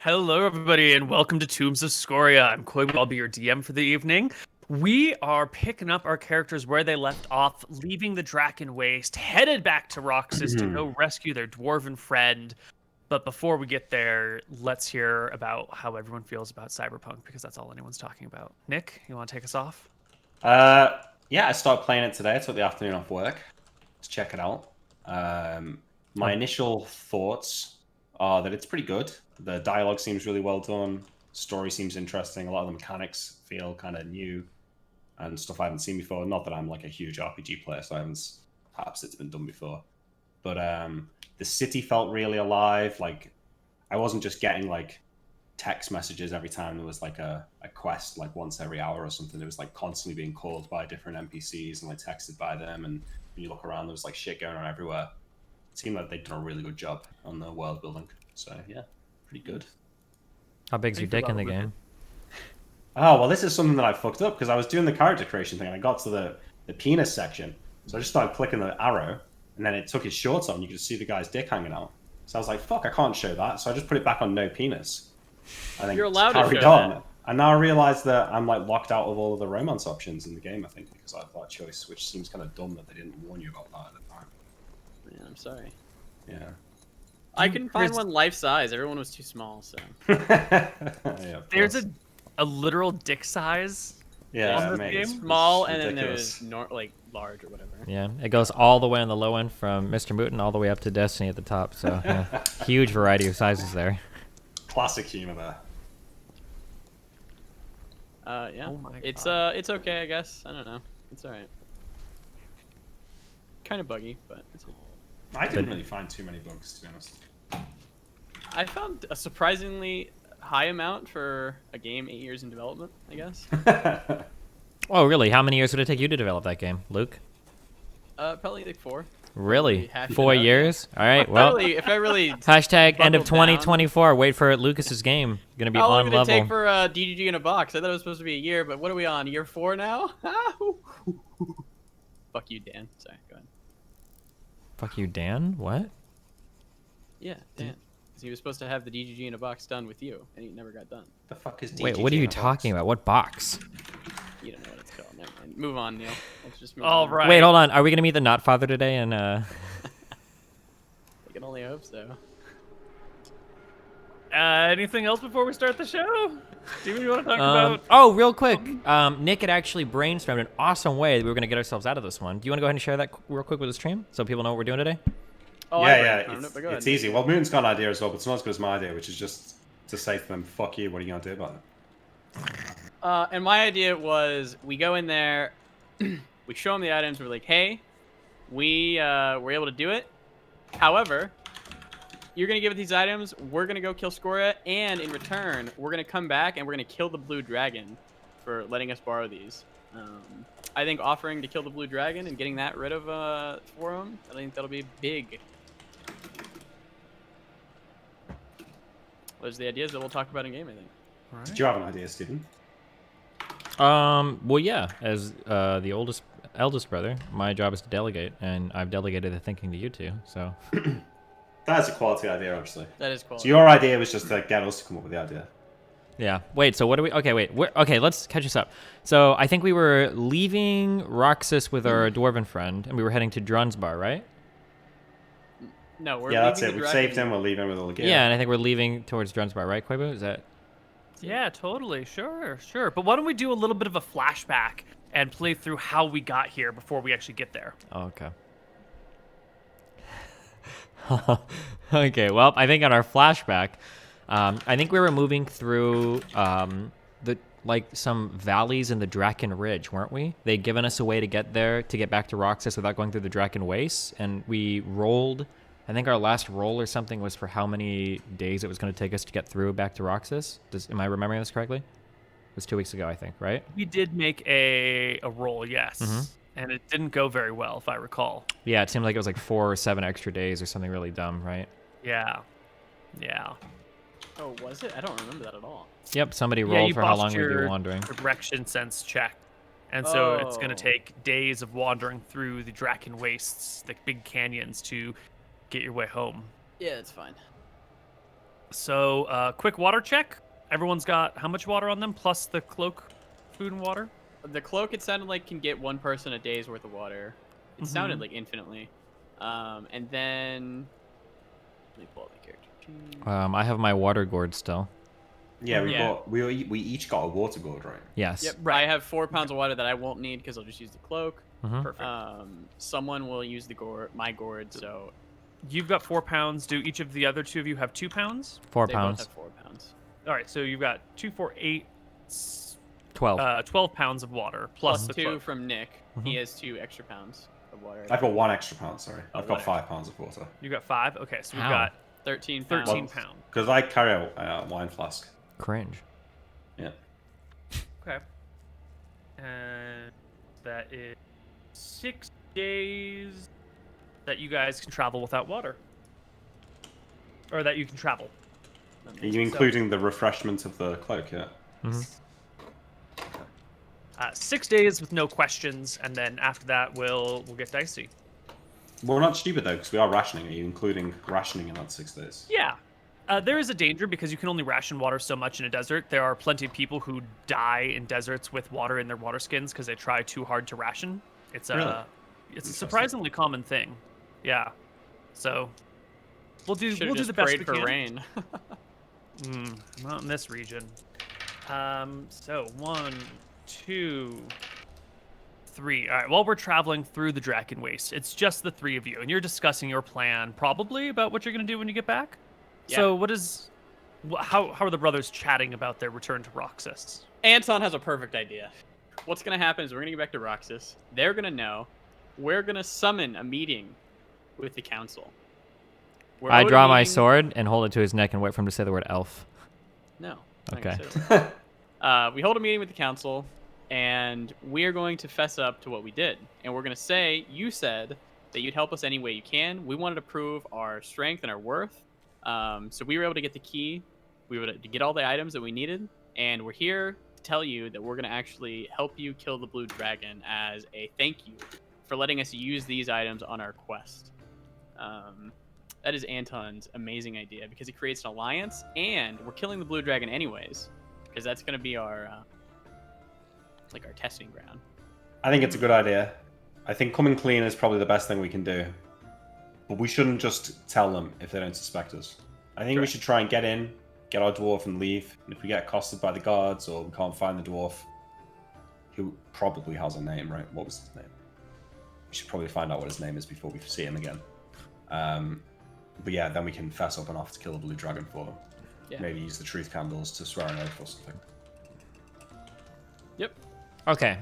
Hello, everybody, and welcome to Tombs of Scoria. I'm Koibu. I'll be your DM for the evening. We are picking up our characters where they left off, leaving the Draken Waste, headed back to Roxas to go rescue their dwarven friend. But before we get there, let's hear about how everyone feels about Cyberpunk, because that's all anyone's talking about. Nick, you want to take us off? Yeah, I started playing it today. I took the afternoon off work to check it out. My initial thoughts are that it's pretty good. The dialogue seems really well done. Story seems interesting. A lot of the mechanics feel kind of new and stuff I haven't seen before. Not that I'm like a huge RPG player, so I haven't. Perhaps it's been done before, but the city felt really alive. Like I wasn't just getting like text messages every time there was like a quest, like once every hour or something. It was like constantly being called by different NPCs and like texted by them. And when you look around, there was like shit going on everywhere. It seemed like they'd done a really good job on the world building. So yeah, pretty good. How big's your dick in the game? Oh, well, this is something that I fucked up because I was doing the character creation thing and I got to the penis section. So I just started clicking the arrow and then it took his shorts on. You could see the guy's dick hanging out. So I was like, fuck, I can't show that. So I just put it back on no penis. And then You're allowed to carried show on. that. And now I realize that I'm like locked out of all of the romance options in the game, I think, because I have that choice, which seems kind of dumb that they didn't warn you about that at the time. Yeah, I'm sorry. Yeah. I couldn't find one life size. Everyone was too small, so. Yeah, There's a literal dick size on this mate, game. it's Small, and then ridiculous. there's like large or whatever. Yeah, it goes all the way on the low end from MrMouton all the way up to Destiny at the top. So yeah, huge variety of sizes there. Classic humor there. Yeah. Oh my it's God. it's okay, I guess. I don't know. It's alright. Kind of buggy, but it's okay. I didn't really find too many bugs, to be honest. I found a surprisingly high amount for a game 8 years in development, I guess. Oh, really? How many years would it take you to develop that game, Luke? Probably like 4. Really? Hash it 4 out, yeah. years? All right. Well, If I really hashtag end of buckled down. 2024. Wait for Lucas's game. Gonna be How long on did it take level. for DGG in a box? I thought it was supposed to be a year, but what are we on? Year 4 now? Fuck you, Dan. Sorry, go ahead. Fuck you, Dan. What? Yeah, Dan. 'Cause he was supposed to have the DGG in a box done with you, and he never got done. The fuck is Wait, DGG what are in you a box? talking about? What box? You don't know what it's called. Never mind. Move on, Neil. Let's just move All on. right. Wait, hold on. Are we gonna meet the Not Father today? And I can only hope so. Anything else before we start the show? Do you want to talk about? oh, real quick. Nick had actually brainstormed an awesome way that we were gonna get ourselves out of this one. Do you want to go ahead and share that real quick with the stream so people know what we're doing today? Oh, I Yeah, brainstormed it, it's, but go ahead. it's easy. Well, Moon's got an idea as well, but it's not as good as my idea, which is just to say to them, fuck you, what are you going to do about it? And my idea was we go in there, we show them the items, we're like, hey, we were able to do it. However, you're going to give it these items, we're going to go kill Scoria, and in return, we're going to come back and we're going to kill the blue dragon for letting us borrow these. I think offering to kill the blue dragon and getting that rid of for him, I think that'll be big. Those are the ideas that we'll talk about in game, I think. Did you have an idea, Stephen? Well, yeah. As the eldest brother, my job is to delegate, and I've delegated the thinking to you two. So. That's a quality idea, actually. That is cool. So your idea was just to get us to come up with the idea. Yeah. Wait. So what do we? Okay. Wait. Okay. Let's catch us up. So I think we were leaving Roxas with our dwarven friend, and we were heading to Drunsbar, right? No, we're Yeah, that's leaving it. the We've dragon. saved him. We're leaving with all the gear. Yeah. And I think we're leaving towards Drunsbar, right, Koibu? Is that? Yeah, totally. Sure. But why don't we do a little bit of a flashback and play through how we got here before we actually get there? Oh, okay. Okay. Well, I think on our flashback, I think we were moving through some valleys in the Draken Ridge, weren't we? They'd given us a way to get there, to get back to Roxas without going through the Draken Wastes, and we rolled. I think our last roll or something was for how many days it was going to take us to get through back to Roxas. Am I remembering this correctly? It was 2 weeks ago, I think, right? We did make a roll, yes. Mhm. And it didn't go very well, if I recall. Yeah, it seemed like it was like 4 or 7 extra days or something really dumb, right? Yeah. Oh, was it? I don't remember that at all. Yep, somebody Yeah, rolled you for how long botched we'd be your wandering. direction sense check. And so it's going to Oh. take days of wandering through the Draken Wastes, the big canyons, to get your way home. Yeah, it's fine. So, quick water check. Everyone's got how much water on them, plus the cloak, food, and water? The cloak, it sounded like, can get one person a day's worth of water. It sounded like infinitely. And then... Let me pull up the character sheet. I have my water gourd still. Yeah, we each got a water gourd, right? Yes. Yep, right. I have 4 pounds of water that I won't need because I'll just use the cloak. Perfect. Someone will use the my gourd, so... You've got 4 pounds. Do each of the other 2 of you have 2 pounds? 4 They pounds. both have 4 pounds. All right, so you've got 2, 4, 8, 12. 12 pounds of water plus the 2 cloak. from Nick. He has 2 extra pounds of water. I've got 1 extra pound, sorry. I've got one 5 pounds of water. You got 5. Okay, so we've How? got 13 pounds. 13 pounds. Because I carry a wine flask. Cringe. Yeah. Okay. And that is 6 days that you guys can travel without water. Or that you can travel. Are you including the refreshment of the cloak, yeah? 6 days with no questions, and then after that we'll get dicey. Well, we're not stupid, though, because we are rationing. Are you including rationing in that 6 days? Yeah. There is a danger because you can only ration water so much in a desert. There are plenty of people who die in deserts with water in their water skins because they try too hard to ration. It's a surprisingly common thing. Yeah. So we'll do the best we for can. rain. Not in this region. So 1, 2, 3. All right. While we're traveling through the Draken Waste, it's just the 3 of you, and you're discussing your plan, probably about what you're gonna do when you get back. Yeah. So how are the brothers chatting about their return to Roxas? Anton has a perfect idea. What's going to happen is we're going to get back to Roxas. They're going to know. We're going to summon a meeting with the council. I draw my sword and hold it to his neck and wait for him to say the word elf. No. Okay. We hold a meeting with the council, and we're going to fess up to what we did. And we're going to say, you said that you'd help us any way you can. We wanted to prove our strength and our worth. So we were able to get the key. We were able to get all the items that we needed. And we're here to tell you that we're going to actually help you kill the blue dragon as a thank you for letting us use these items on our quest. That is Anton's amazing idea because it creates an alliance, and we're killing the blue dragon anyways, because that's going to be our our testing ground. I think it's a good idea. I think coming clean is probably the best thing we can do. But we shouldn't just tell them if they don't suspect us. I think we should try and get in, get our dwarf, and leave. And if we get accosted by the guards or we can't find the dwarf, who probably has a name, right? What was his name? We should probably find out what his name is before we see him again. But yeah, then we can fess up and off to kill the blue dragon for them. Yeah. Maybe use the truth candles to swear an oath or something. Yep. Okay.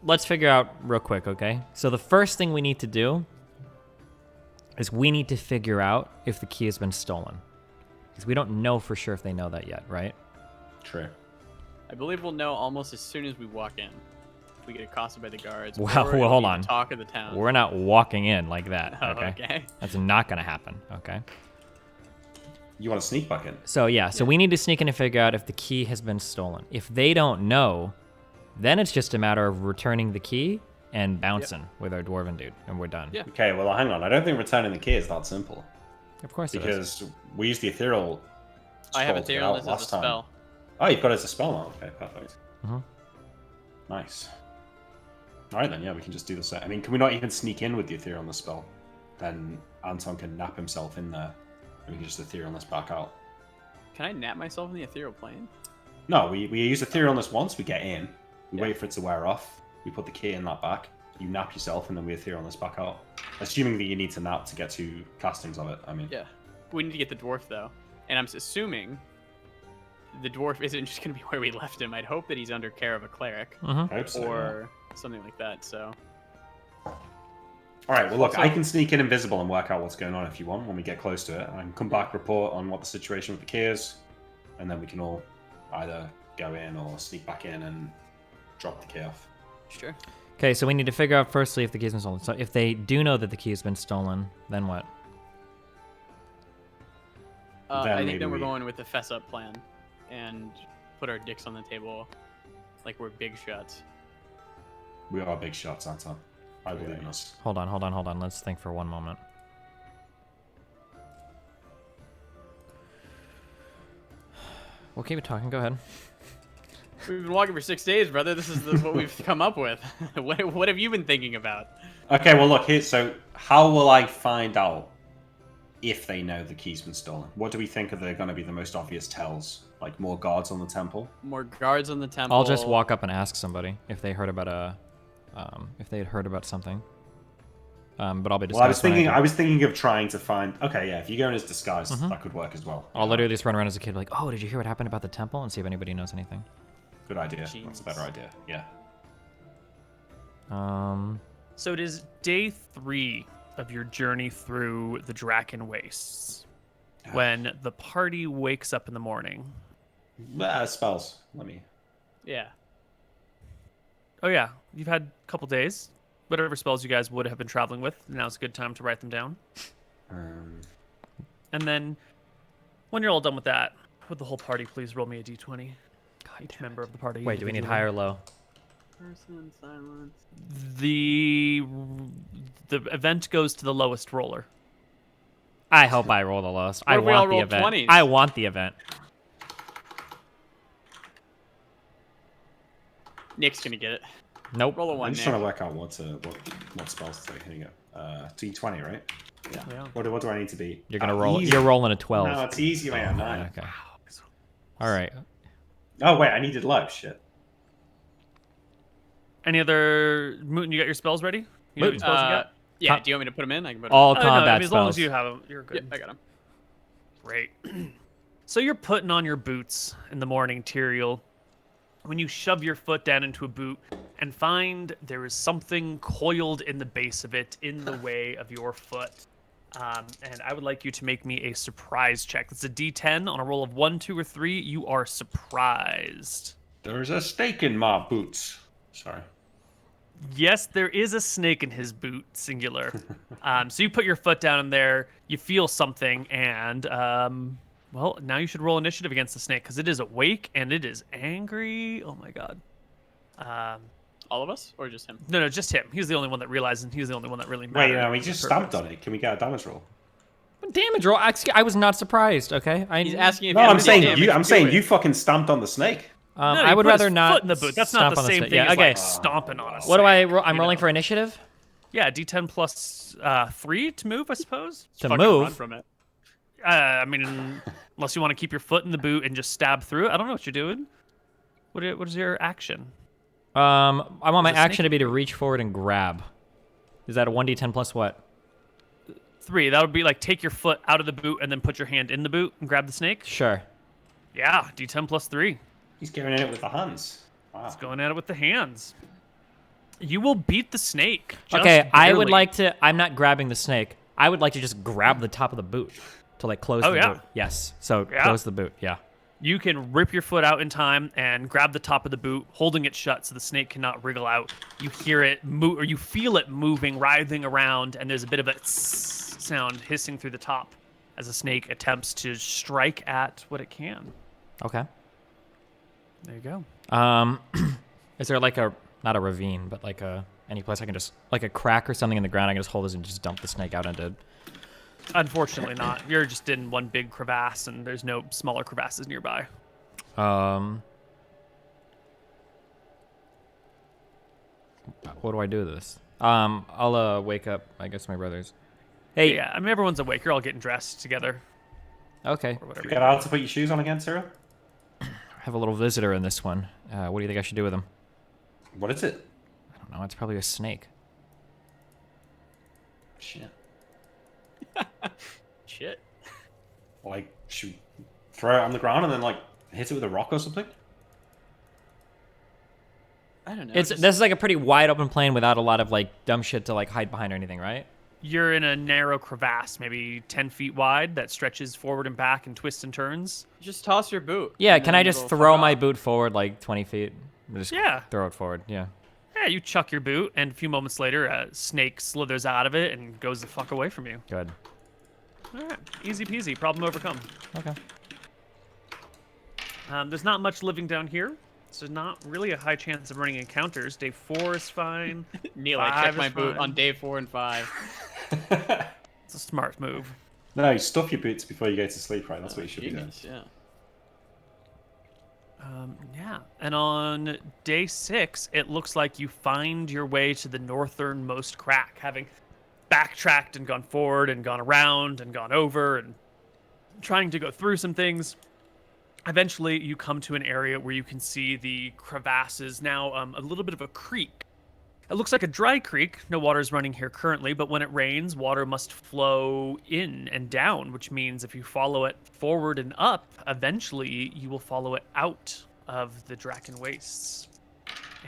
Let's figure out real quick, okay? So the first thing we need to do is we need to figure out if the key has been stolen. Because we don't know for sure if they know that yet, right? True. I believe we'll know almost as soon as we walk in. If we get accosted by the guards. Well, hold on. Talk of the town. We're not walking in like that, okay? Okay. That's not going to happen, okay? You want to sneak back in? So yeah, so we need to sneak in and figure out if the key has been stolen. If they don't know, then it's just a matter of returning the key and bouncing with our dwarven dude, and we're done. Yeah. Okay, well, hang on. I don't think returning the key is that simple. Of course it is. Because we used the ethereal. I have scroll to get ethereal out as a last time. spell. Oh, you've got it as a spell now. Okay, perfect. Mhm. Nice. All right, then, yeah, we can just do the same. I mean, can we not even sneak in with the ethereal on the spell? Then Anton can nap himself in there, and we can just ethereal this back out. Can I nap myself in the ethereal plane? No, we use etherealness once, we get in, we wait for it to wear off, we put the key in that back, you nap yourself, and then we etherealness back out. Assuming that you need to nap to get to castings of it, I mean. Yeah. We need to get the dwarf, though. And I'm assuming the dwarf isn't just going to be where we left him. I'd hope that he's under care of a cleric. Mhm. I hope so, Or something like that, so... Alright, well look, Also- I can sneak in invisible and work out what's going on if you want when we get close to it. I can come back, report on what the situation with the key is, and then we can all either go in or sneak back in and drop the key off. Sure. Okay, so we need to figure out firstly if the key's been stolen. So if they do know that the key has been stolen, then what? Then I think maybe then we're we- going with the fess up plan and put our dicks on the table like we're big shots. We are big shots, Anton. I believe in us. Hold on. Let's think for one moment. We'll keep it talking. Go ahead. We've been walking for 6 days, brother. This is what we've come up with. What have you been thinking about? Okay, well, look, here. So, how will I find out if they know the key's been stolen? What do we think are going to be the most obvious tells? Like more guards on the temple? More guards on the temple. I'll just walk up and ask somebody if they heard about if they had heard about something. But I'll be disguised. Well, I was thinking of trying to find. Okay, yeah, if you go in as disguised, that could work as well. I'll literally just run around as a kid, like, oh, did you hear what happened about the temple? And see if anybody knows anything. Good idea. Jeez. That's a better idea. Yeah. So it is day 3 of your journey through the Draken Wastes when the party wakes up in the morning. Spells. Let me. Yeah. Oh yeah, you've had a couple days. Whatever spells you guys would have been traveling with, now's a good time to write them down. And then, when you're all done with that, would the whole party please roll me a d20? Each member of the party. Wait, do we need high or low? Person, silence. The event goes to the lowest roller. I hope I roll the lowest. What I if we all want the roll event. 20s? I want the event. Nick's gonna get it. Nope. Roll a I'm 1, just Nick. trying to work out what spells to take. Here you go. D20, right? Yeah. What do I need to be? You're gonna roll. Easy. You're rolling a 12. No, it's easy, man. 9. Okay. All right. Oh wait, I needed low. Shit. Any other Mooten? You got your spells ready? You know what spells you got? Yeah. Do you want me to put them in? I can put them All Oh, no, combat I mean, as long as spells. you have them, you're in. good. Yep, I got them. Great. So you're putting on your boots in the morning, Tyrael, when you shove your foot down into a boot and find there is something coiled in the base of it in the way of your foot. And I would like you to make me a surprise check. It's a D10 on a roll of 1, 2, or 3. You are surprised. There's a snake in my boots. Sorry. Yes, there is a snake in his boot, singular. So you put your foot down in there, you feel something, and well, now you should roll initiative against the snake because it is awake and it is angry. Oh my god. All of us, or just him? No, just him. He's the only one that realizes, and he's the only one that really Wait, matters. we just stamped on it. Can we get a damage roll? Damage roll. I was not surprised. Okay. He's asking if No, you I'm have any saying damage you. I'm to saying it. you fucking stamped on the snake. No, I he would put his rather not. foot in the boot. That's not stomp the on same snake. thing Yeah. as Okay. like stomping on a snake. What do I'm rolling know. for initiative? Yeah, D10 plus 3 to move, I suppose. To Fucking run move. from it. I mean, unless you want to keep your foot in the boot and just stab through it. I don't know what you're doing. What is your action? I want my There's a action snake to be to reach forward and grab. Is that a 1d10 plus what? 3. That would be like take your foot out of the boot and then put your hand in the boot and grab the snake. Sure. Yeah, D10 plus 3. He's going in it with the hands. Wow. It's going at it with the hands. You will beat the snake. just Okay, I would barely. like to. I'm not grabbing the snake. I would like to just grab the top of the boot to like close Oh, the yeah. boot. Yes. So Yeah. close the boot. Yeah. You can rip your foot out in time and grab the top of the boot, holding it shut so the snake cannot wriggle out. You hear it move, or you feel it moving, writhing around, and there's a bit of a sound hissing through the top as the snake attempts to strike at what it can. Okay. There you go. Is there like a not a ravine, but like any place I can just like a crack or something in the ground I can just hold this and just dump the snake out into? Unfortunately not. You're just in one big crevasse, and there's no smaller crevasses nearby. What do I do with this? I'll wake up. I guess my brothers. Hey. Yeah, I mean, everyone's awake. You're all getting dressed together. Okay. Or whatever. You get out to put your shoes on again, Cyril? I have a little visitor in this one. What do you think I should do with him? What is it? I don't know. It's probably a snake. Shit. Shit. Like, should we throw it on the ground and then like hit it with a rock or something? I don't know. This is like a pretty wide open plain without a lot of like dumb shit to like hide behind or anything, right? You're in a narrow crevasse, maybe 10 feet wide, that stretches forward and back and twists and turns. Just toss your boot. Yeah, and can then I just it'll throw fuck my off. boot forward like 20 feet? Just Yeah. throw it forward, yeah. Yeah, you chuck your boot, and a few moments later, a snake slithers out of it and goes the fuck away from you. Good. All right, easy peasy, problem overcome. Okay. There's not much living down here, so not really a high chance of running encounters. Day 4 is fine. Neil, I 5 checked my is boot fine. on day 4 and 5. It's a smart move. No, you stuff your boots before you go to sleep, right? That's what you should be doing. Genius, yeah. Yeah, and on day 6, it looks like you find your way to the northernmost crack, having backtracked and gone forward and gone around and gone over and trying to go through some things. Eventually, you come to an area where you can see the crevasses, now a little bit of a creek. It looks like a dry creek. No water is running here currently, but when it rains, water must flow in and down, which means if you follow it forward and up, eventually you will follow it out of the Draken Wastes.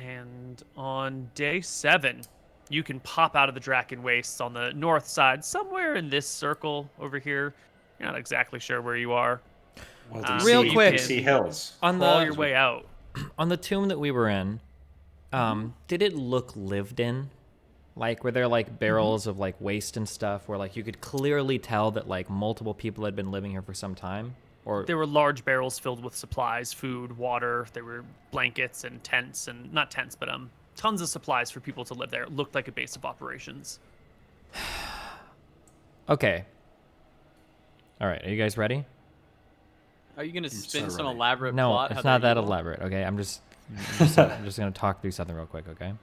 And on day 7, you can pop out of the Draken Wastes on the north side, somewhere in this circle over here. You're not exactly sure where you are. Well, do you Real see, quick. do you see hills? On Crawl the your way out. on the tomb that we were in, did it look lived in? Like, were there like barrels of like waste and stuff where like you could clearly tell that like multiple people had been living here for some time? Or There were large barrels filled with supplies, food, water. There were blankets and tents, and not tents, but tons of supplies for people to live there. It looked like a base of operations. okay. All right, are you guys ready? Are you gonna spin so some ready. elaborate No, plot? it's how not they're that evil? elaborate. Okay, I'm just gonna talk through something real quick. Okay.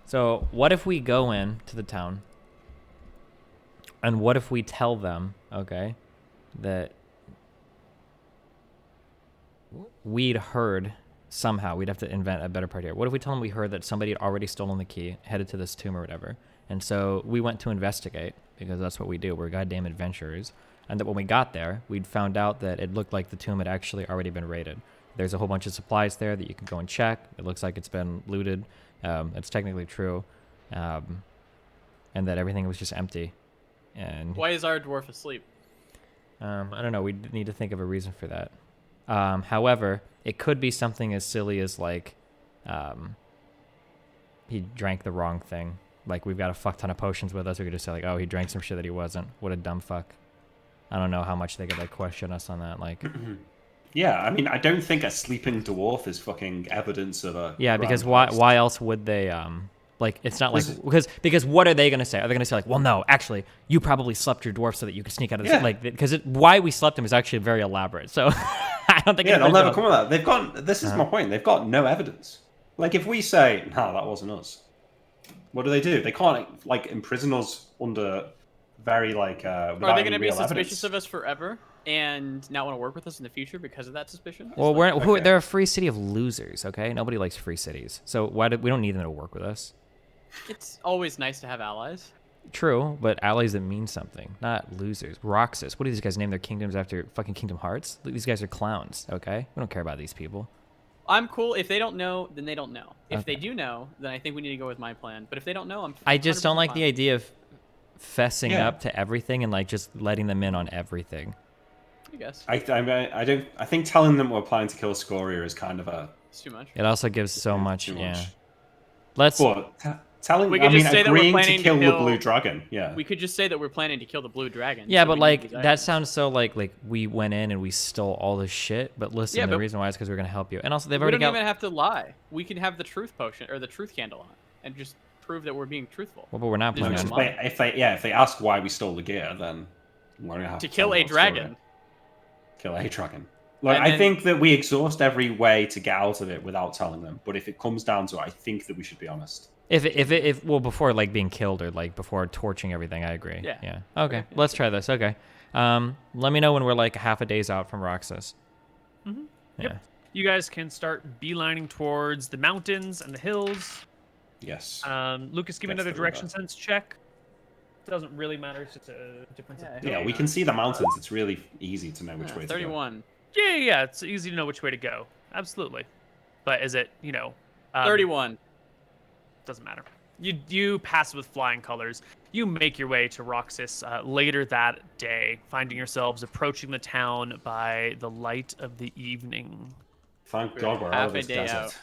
So what if we go in to the town, and what if we tell them, okay, that we'd heard somehow, we'd have to invent a better part here. What if we tell them we heard that somebody had already stolen the key, headed to this tomb or whatever, and so we went to investigate because that's what we do. We're goddamn adventurers. And that when we got there, we'd found out that it looked like the tomb had actually already been raided. There's a whole bunch of supplies there that you can go and check. It looks like it's been looted. It's technically true. And that everything was just empty. And Why is our dwarf asleep? I don't know. We need to think of a reason for that. However, it could be something as silly as like he drank the wrong thing. Like we've got a fuck ton of potions with us. We could just say like, oh, he drank some shit that he wasn't. What a dumb fuck. I don't know how much they could like question us on that. Like, Yeah, I mean, I don't think a sleeping dwarf is fucking evidence of a. yeah, because grand heist. why else would they like it's not like because what are they gonna say? Are they gonna say like, well, no, actually, you probably slept your dwarf so that you could sneak out of this? Yeah. Like, because why we slept him is actually very elaborate. So I don't think. Yeah, they'll anybody's never gonna- come with that. They've got. This is my point. They've got no evidence. Like, if we say, "No, that wasn't us," what do? They can't like imprison us under very like. Are Without they any going to be real suspicious evidence. of us forever and not want to work with us in the future because of that suspicion? Well, Okay. they're a free city of losers. Okay, nobody likes free cities. So we don't need them to work with us. It's always nice to have allies. True, but allies that mean something, not losers. Roxas. What do these guys name their kingdoms after fucking Kingdom Hearts? These guys are clowns, okay? We don't care about these people. I'm cool. If they don't know, then they don't know. If they Okay. do know, then I think we need to go with my plan. But if they don't know, I'm. I just don't 100% like fine. the idea of fessing Yeah. up to everything and like just letting them in on everything. I guess I don't. I think telling them we're planning to kill Scoria is kind of a. it's too much. It also gives so Yeah, much, too yeah. much. Let's But telling. We I could mean, just say that we're agreeing planning to to kill the kill- blue dragon. Yeah. We could just say that we're planning to kill the blue dragon. yeah, so but we need like these that items. sounds so like we went in and we stole all this shit. But listen, Yeah, the but- reason why is because we're gonna help you. And also they've We already don't got. even have to lie. We can have the truth potion or the truth candle on, and just prove that we're being truthful. Well, but we're not Just planning make on. them If they ask why we stole the gear, then we're gonna have To to kill tell a them what story. dragon. Kill a dragon. Like, And I then- think that we exhaust every way to get out of it without telling them. But if it comes down to it, I think that we should be honest. If well before like being killed or like before torching everything, I agree. Yeah. Yeah. Okay. Okay, yeah. Let's try this. Okay. Let me know when we're like half a day's out from Roxas. Mhm. Yeah. Yep. You guys can start beelining towards the mountains and the hills. Yes. Lucas, give me That's another the direction river. sense check. Doesn't really matter. It's just a difference. Yeah, of Yeah, day. we can see the mountains. It's really easy to know which way to go. 31. Yeah. It's easy to know which way to go. Absolutely. But is it, 31. doesn't matter. You pass with flying colors. You make your way to Roxas later that day, finding yourselves approaching the town by the light of the evening. Thank We're God we're out half of a this day desert. out.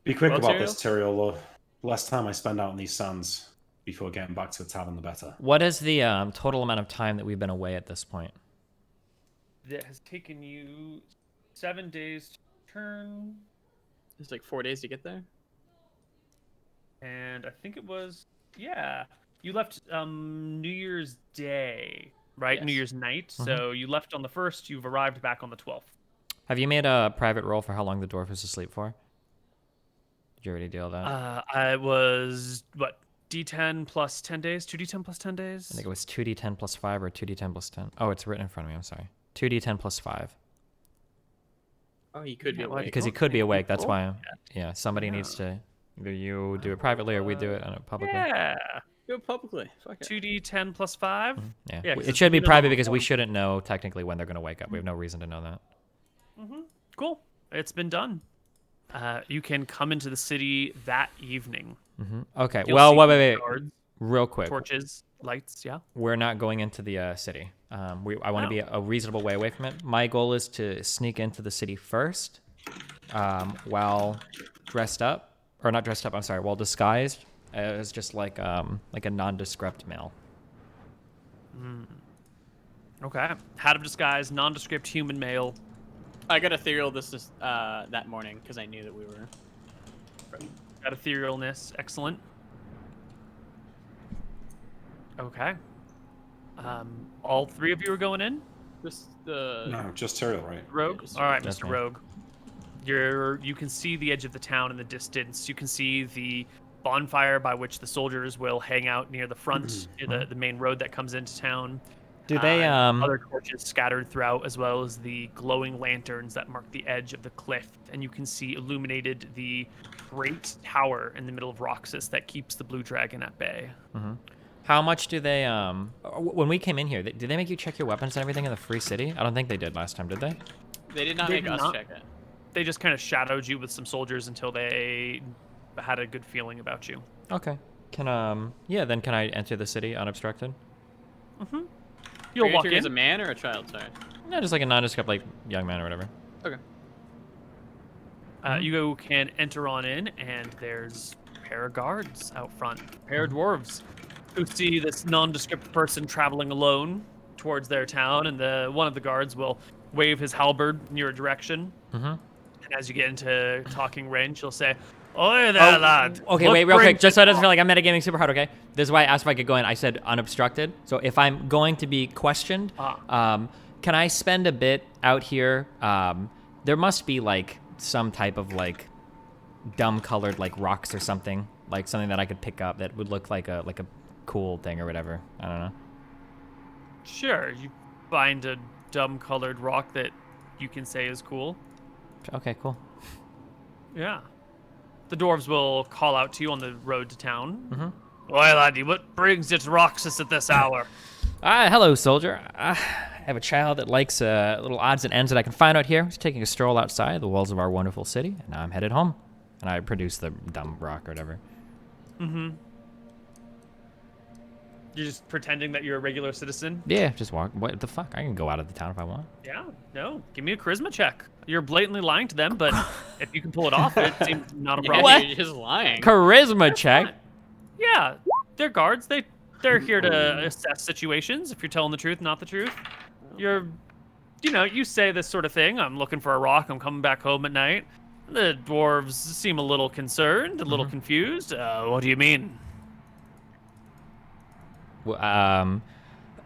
Be quick Well, about this, Tyrael. The less time I spend out in these sands before getting back to the tavern, the better. What is the total amount of time that we've been away at this point? That has taken you 7 days to turn, It's like 4 days to get there. and I think it was you left New Year's Day. right? Yes. New Year's night. So you left on the 1st. You've arrived back on the 12th. Have you made a private roll for how long the dwarf was asleep for? Did you already deal that? I was what D10 plus 10 days, 2D10 plus 10 days. I think it was 2d10 plus 5 or 2d10 plus 10. Oh, it's written in front of me. I'm sorry. 2d10 plus 5. Oh, he could be Yeah, well, awake. Because he could be awake. That's Cool. why. Yeah, somebody needs to. Either you do it privately or we do it publicly. Yeah. Do it publicly. Fuck it. 2D10 plus 5. Yeah. Yeah, 'cause It it's should be minimum private of because we one. shouldn't know technically when they're going to wake up. We have no reason to know that. Cool. It's been done. You can come into the city that evening. Okay. You'll Well, see wait. guards, Real quick. torches, lights. Yeah. We're not going into the city. I want to be a reasonable way away from it. My goal is to sneak into the city first, while dressed up, or not dressed up. I'm sorry, while disguised as just like a nondescript male. Okay. Hat of disguise, nondescript human male. I got ethereal this that morning because I knew that we were. Got etherealness. Excellent. Okay. All 3 of you are going in? Just the. No, just Tyrael, right? Rogue? just All right, That's Mr. me. Rogue. You can see the edge of the town in the distance. You can see the bonfire by which the soldiers will hang out near the front, near the main road that comes into town. Do they and other torches scattered throughout, as well as the glowing lanterns that mark the edge of the cliff. And you can see illuminated the great tower in the middle of Roxas that keeps the blue dragon at bay. How much do they when we came in here, did they make you check your weapons and everything in the free city? I don't think they did last time, did they? They did not They make did us not. check it. They just kind of shadowed you with some soldiers until they had a good feeling about you. Okay. Can then can I enter the city unobstructed? You'll Are you walk entering as a in. man or a child? Sorry. No, just like a nondescript like young man or whatever. Okay. You can enter on in, and there's a pair of guards out front, a pair of dwarves, who see this nondescript person traveling alone towards their town, and one of the guards will wave his halberd in your direction. And as you get into talking range, he'll say, "Oi there, lad." Okay, What wait, real quick, brings just so you it doesn't feel on?" like I'm metagaming super hard, okay? This is why I asked if I could go in. I said unobstructed. So if I'm going to be questioned, can I spend a bit out here? There must be like some type of like dumb colored like rocks or something, like something that I could pick up that would look like a cool thing or whatever. I don't know. Sure, you find a dumb colored rock that you can say is cool. Okay, cool. Yeah. The dwarves will call out to you on the road to town. Oi, laddie, what brings you to Roxas at this hour? Hello, soldier. I have a child that likes little odds and ends that I can find out here. He's taking a stroll outside the walls of our wonderful city, and now I'm headed home. And I produce the dumb rock or whatever. You're just pretending that you're a regular citizen? Yeah, just walk. What the fuck? I can go out of the town if I want. Yeah, no. Give me a charisma check. You're blatantly lying to them, but if you can pull it off, it seems not a Yeah, problem. What? you're just lying. Charisma check. Yeah, they're guards. They're here to assess situations. If you're telling the truth, not the truth. You say this sort of thing. I'm looking for a rock. I'm coming back home at night. The dwarves seem a little concerned, a little confused. What do you mean? Well,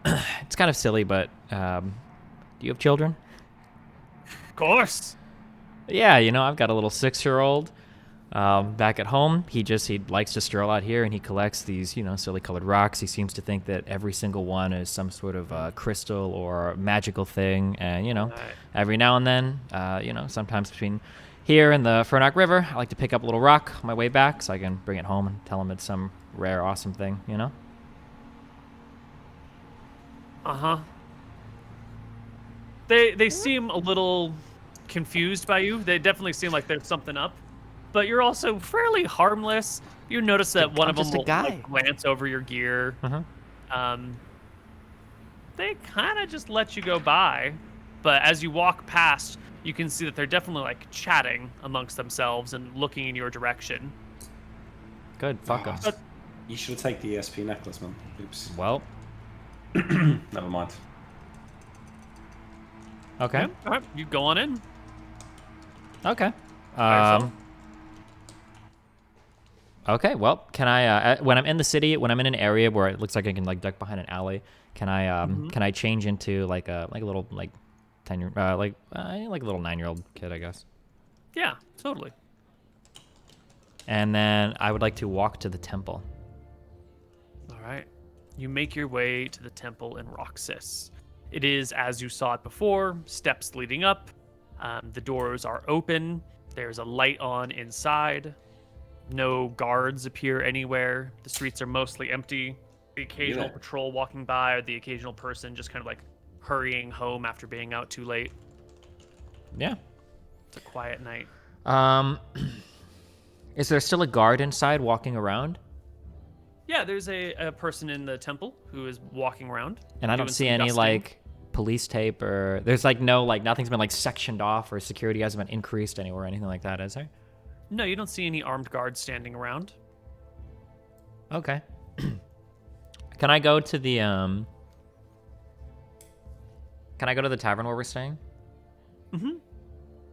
it's kind of silly, but do you have children? Of course. Yeah, I've got a little 6-year-old back at home. He likes to stroll out here, and he collects these, silly colored rocks. He seems to think that every single one is some sort of crystal or magical thing. And, every now and then, sometimes between here and the Fernock River, I like to pick up a little rock on my way back so I can bring it home and tell him it's some rare, awesome thing, Uh-huh. They seem a little confused by you. They definitely seem like there's something up. But you're also fairly harmless. You notice that one I'm of them just a will guy. like, glance over your gear. Uh-huh. They kind of just let you go by. But as you walk past, you can see that they're definitely like chatting amongst themselves and looking in your direction. Good, fuck Oh, 'em. You should take the ESP necklace, man. Oops. Well, Never mind. okay. All right, you go on in. Okay. By yourself? Okay, well, can I when I'm in the city, when I'm in an area where it looks like I can like duck behind an alley, can I change into like a little like 10-year like a little 9-year-old kid, I guess. Yeah, totally. And then I would like to walk to the temple. All right. You make your way to the temple in Roxas. It is as you saw it before, steps leading up. The doors are open. There's a light on inside. No guards appear anywhere. The streets are mostly empty. The occasional patrol walking by, or the occasional person just kind of like hurrying home after being out too late. Yeah. It's a quiet night. Is there still a guard inside walking around? Yeah, there's a person in the temple who is walking around. And I don't see any dusting. like police tape, or there's like no like nothing's been like sectioned off, or security hasn't been increased anywhere or anything like that, is there? No, you don't see any armed guards standing around. Okay. Can I go to the tavern where we're staying?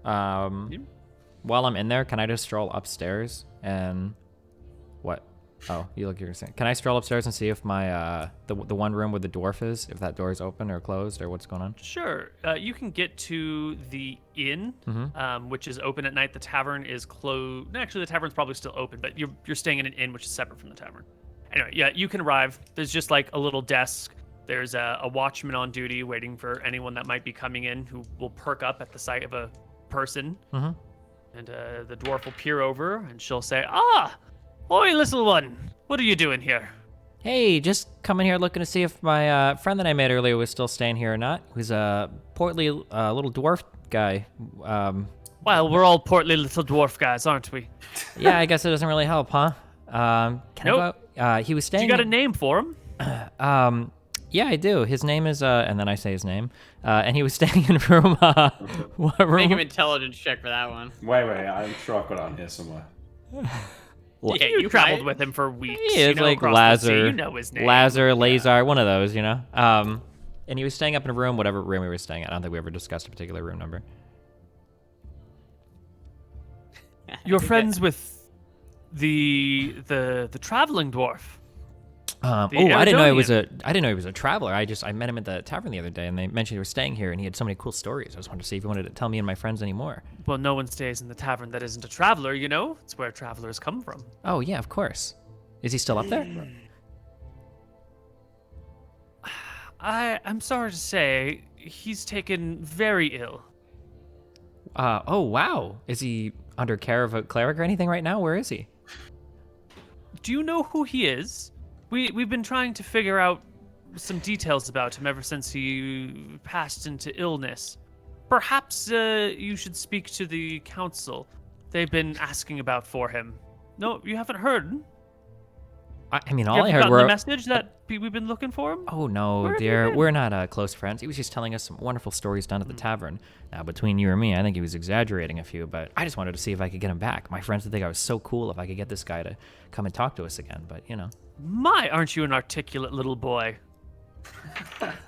Yeah. While I'm in there, can I just stroll upstairs and what? Oh, you're saying. Can I stroll upstairs and see if my the one room where the dwarf is, if that door is open or closed or what's going on? Sure. You can get to the inn, which is open at night. The tavern is closed. Actually, the tavern's probably still open, but you're staying in an inn, which is separate from the tavern. Anyway, yeah, you can arrive. There's just like a little desk. There's a watchman on duty waiting for anyone that might be coming in who will perk up at the sight of a person. And the dwarf will peer over and she'll say, "Ah, oi, little one, what are you doing here?" Hey, just coming here looking to see if my friend that I met earlier was still staying here or not. Who's a portly little dwarf guy. Well, we're all portly little dwarf guys, aren't we? Yeah, I guess it doesn't really help, huh? Can Nope. I go? He was staying. You got a name for him? Yeah, I do. His name is and then I say his name. And he was staying in room what room? Make him intelligence check for that one. Wait, I'm sure I've got it on here somewhere. Yeah, you traveled with him for weeks. He is like across the sea. Lazar. You know his name. Lazar, Lazar, one of those, you know. And he was staying up in a room, whatever room we were staying at. I don't think we ever discussed a particular room number. You're friends with the traveling dwarf. I didn't know he was a traveler. I met him at the tavern the other day, and they mentioned he was staying here, and he had so many cool stories. I just wanted to see if he wanted to tell me and my friends any more. Well, no one stays in the tavern that isn't a traveler, you know? It's where travelers come from. Oh yeah, of course. Is he still up there? I'm sorry to say, he's taken very ill. Oh wow. Is he under care of a cleric or anything right now? Where is he? Do you know who he is? We've been trying to figure out some details about him ever since he passed into illness. Perhaps you should speak to the council. They've been asking about for him. No, you haven't heard? I mean, You all I haven't heard gotten were the message that we've been looking for him? Oh no, Where have you dear, been? we're not close friends. He was just telling us some wonderful stories down at the tavern. Now, between you and me, I think he was exaggerating a few, but I just wanted to see if I could get him back. My friends would think I was so cool if I could get this guy to come and talk to us again, but you know. My, aren't you an articulate little boy?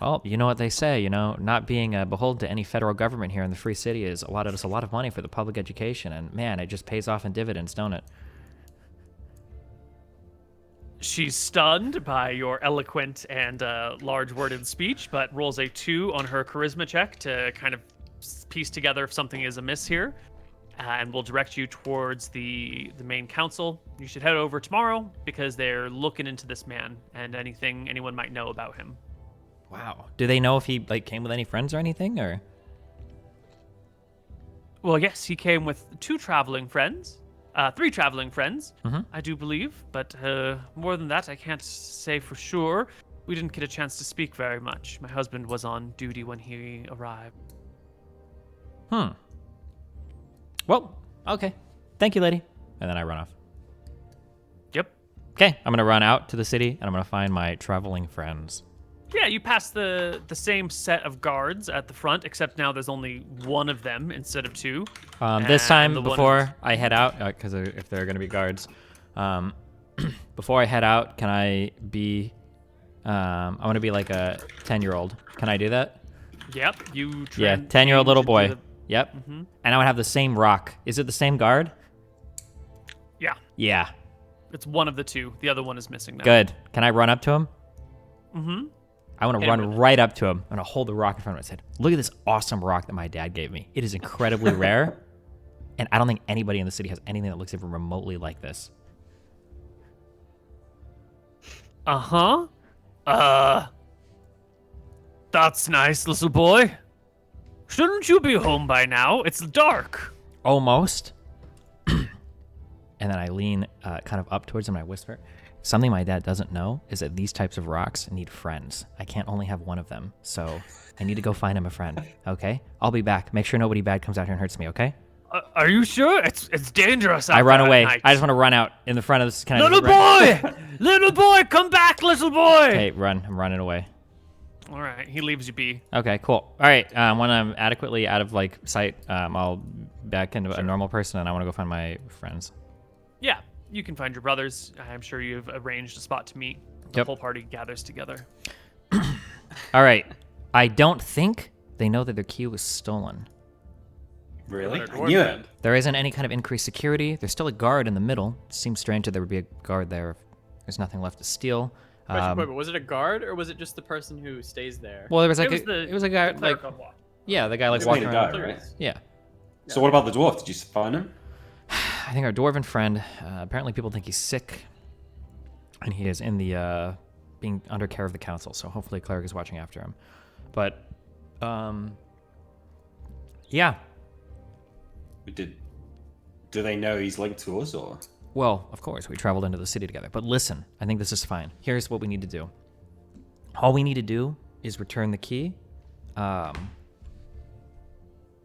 Well, you know what they say, you know, not being beholden to any federal government here in the Free City is a lot of money for the public education, and man, it just pays off in dividends, don't it? She's stunned by your eloquent and large-worded speech, but rolls a 2 on her charisma check to kind of piece together if something is amiss here, and will direct you towards the main council. You should head over tomorrow because they're looking into this man and anything anyone might know about him. Wow. Do they know if he like came with any friends or anything, or? Well, yes, he came with 3 traveling friends, I do believe, but more than that, I can't say for sure. We didn't get a chance to speak very much. My husband was on duty when he arrived. Well, okay. Thank you, lady. And then I run off. Yep. Okay, I'm gonna run out to the city, and I'm gonna find my traveling friends. Yeah, you pass the same set of guards at the front, except now there's only one of them instead of 2. This And time, the one before I head out, because if there are going to be guards, before I head out, can I be, I want to be like a 10-year-old. Can I do that? Yep, you. Yeah, 10-year-old little boy. The, Yep. And I would have the same rock. Is it the same guard? yeah. Yeah. It's one of the two. The other one is missing now. Good. Can I run up to him? Mm-hmm. I want to Hit him run with it. right up to him. I'm going to hold the rock in front of his head. Look at this awesome rock that my dad gave me. It is incredibly rare, and I don't think anybody in the city has anything that looks even remotely like this. Uh-huh. That's nice, little boy. Shouldn't you be home by now? It's dark. Almost. And then I lean kind of up towards him and I whisper, something my dad doesn't know is that these types of rocks need friends. I can't only have one of them, so I need to go find him a friend, okay? I'll be back. Make sure nobody bad comes out here and hurts me, okay? Are you sure? It's dangerous out I run there at away. night. I just want to run out in the front of this kind of... Little boy! Little boy, come back, little boy! Okay, run. I'm running away. All right, he leaves you be. Okay, cool. All right, when I'm adequately out of like sight, I'll back into a normal person, and I want to go find my friends. Yeah, you can find your brothers. I'm sure you've arranged a spot to meet. The whole party gathers together. All right, I don't think they know that their key was stolen. Really? What a I knew dwarf it. There isn't any kind of increased security. There's still a guard in the middle. Seems strange that there would be a guard there if there's nothing left to steal. Question, but was it a guard or was it just the person who stays there? Well, there was like It was a guy the like cleric on watch. yeah, the guy like Just walking made a around. guy, right? Yeah, So what about the dwarf? Did you find him? I think our dwarven friend. Apparently, people think he's sick, and he is in the being under care of the council. So hopefully, a cleric is watching after him. But yeah. Do they know he's linked to us or? Well, of course, we traveled into the city together. But listen, I think this is fine. Here's what we need to do. All we need to do is return the key. And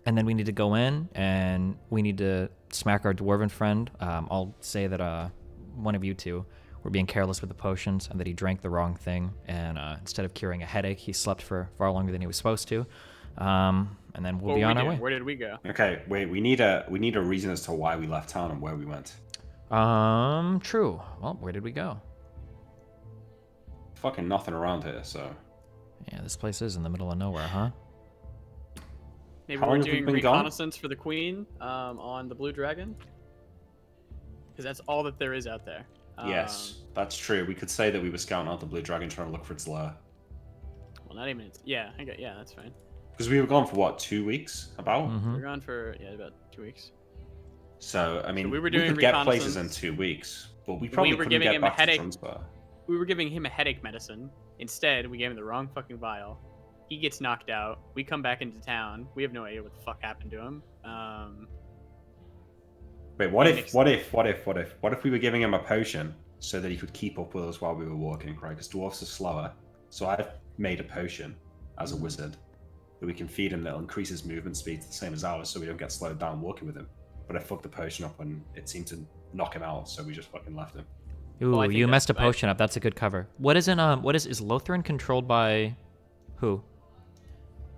then we need to go in and we need to smack our dwarven friend. I'll say that one of you two were being careless with the potions and that he drank the wrong thing. And instead of curing a headache, he slept for far longer than he was supposed to. And then we'll be on our way. Where did we go? Okay, wait. We need a reason as to why we left town and where we went. True. Well, where did we go? Fucking nothing around here. So Yeah, this place is in the middle of nowhere, huh? Maybe How we're long have we doing been gone? reconnaissance for the queen on the Blue Dragon? Because that's all that there is out there. yes, that's true. We could say that we were scouting out the blue dragon trying to look for its lair. Well, not even. Yeah, yeah, that's fine. Because we were gone for what, 2 weeks? About. Mm-hmm. We're gone for about 2 weeks. So I mean, we were we doing could get places in reconnaissance. 2 weeks, but we probably were couldn't giving get him a back headache. to Transfer. We were giving him a headache medicine. Instead, we gave him the wrong fucking vial. He gets knocked out. We come back into town. We have no idea what the fuck happened to him. Wait, what if we were giving him a potion so that he could keep up with us while we were walking, right? Because dwarfs are slower. So I've made a potion as a wizard that we can feed him that'll increase his movement speed to the same as ours, so we don't get slowed down walking with him. But I fucked the potion up and it seemed to knock him out, so we just fucking left him. Ooh, Well, I think you messed a that's- potion up. That's a good cover. What is is Lothran controlled by who?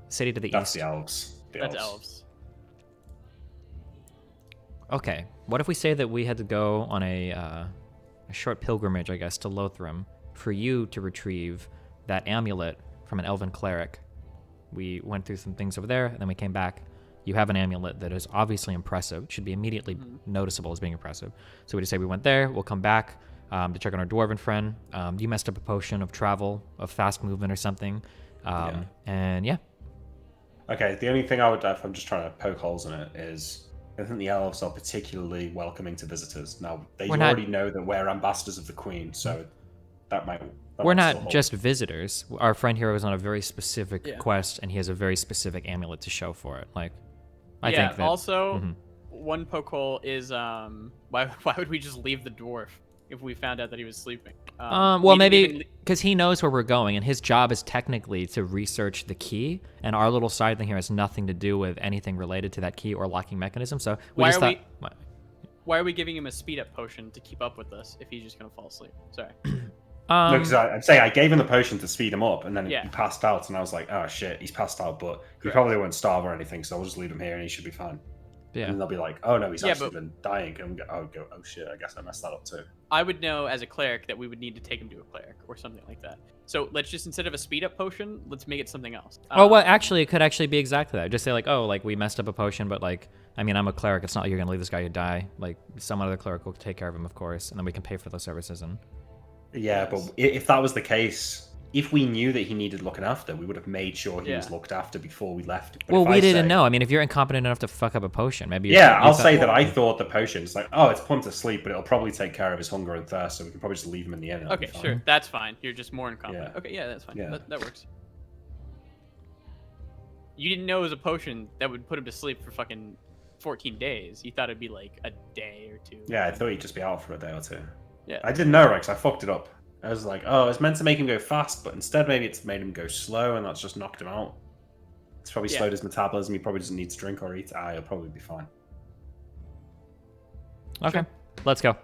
City to the That's east. the elves. That's elves. Okay. What if we say that we had to go on a short pilgrimage, I guess, to Lothram for you to retrieve that amulet from an elven cleric? We went through some things over there, and then we came back. You have an amulet that is obviously impressive. It should be immediately noticeable as being impressive. So we just say we went there. We'll come back to check on our dwarven friend. You messed up a potion of travel, of fast movement or something. Yeah. And yeah. Okay, the only thing I would, if I'm just trying to poke holes in it, is I think the elves are particularly welcoming to visitors. Now, they We're not- already know that we're ambassadors of the queen, so that might... We're might still not hold. just visitors. Our friend here was on a very specific Yeah. quest, and he has a very specific amulet to show for it. Like, I yeah, think that. also, Mhm. one poke hole is why would we just leave the dwarf if we found out that he was sleeping? Well, we didn't maybe even because he knows where we're going, and his job is technically to research the key, and our little side thing here has nothing to do with anything related to that key or locking mechanism. So we Why just are thought. Why are we giving him a speed up potion to keep up with us if he's just gonna fall asleep? Sorry. No, because I'm saying I gave him the potion to speed him up, and then Yeah. he passed out, and I was like, oh shit, he's passed out, but he Correct. probably won't starve or anything, so I'll just leave him here, and he should be fine. Yeah. And then they'll be like, oh no, he's Yeah, actually but- been dying. And oh shit, I guess I messed that up too. I would know as a cleric that we would need to take him to a cleric or something like that. So let's just, instead of a speed up potion, let's make it something else. Oh, well, actually, it could actually be exactly that. Just say, like, oh, like, we messed up a potion, but, like, I mean, I'm a cleric. It's not like you're going to leave this guy to die. Like, some other cleric will take care of him, of course, and then we can pay for those services. And Yeah, but if that was the case, if we knew that he needed looking after, we would have made sure he was Yeah. looked after before we left. But well, if we I didn't say- know. I mean, if you're incompetent enough to fuck up a potion, maybe. Yeah, I'll thought- say that I thought the potion is like, oh, it's put him to sleep, but it'll probably take care of his hunger and thirst, so we can probably just leave him in the inn. and it'll be Okay, fine. sure. That's fine. You're just more incompetent. Yeah. Okay, yeah, that's fine. Yeah. That works. You didn't know it was a potion that would put him to sleep for fucking 14 days. You thought it'd be like a day or two. Yeah, I thought he'd just be out for a day or two. Yeah. I didn't know, Rex. I fucked it up. I was like, oh, it's meant to make him go fast, but instead maybe it's made him go slow, and that's just knocked him out. It's probably Yeah. slowed his metabolism. He probably doesn't need to drink or eat. He'll probably be fine. Okay, let's go.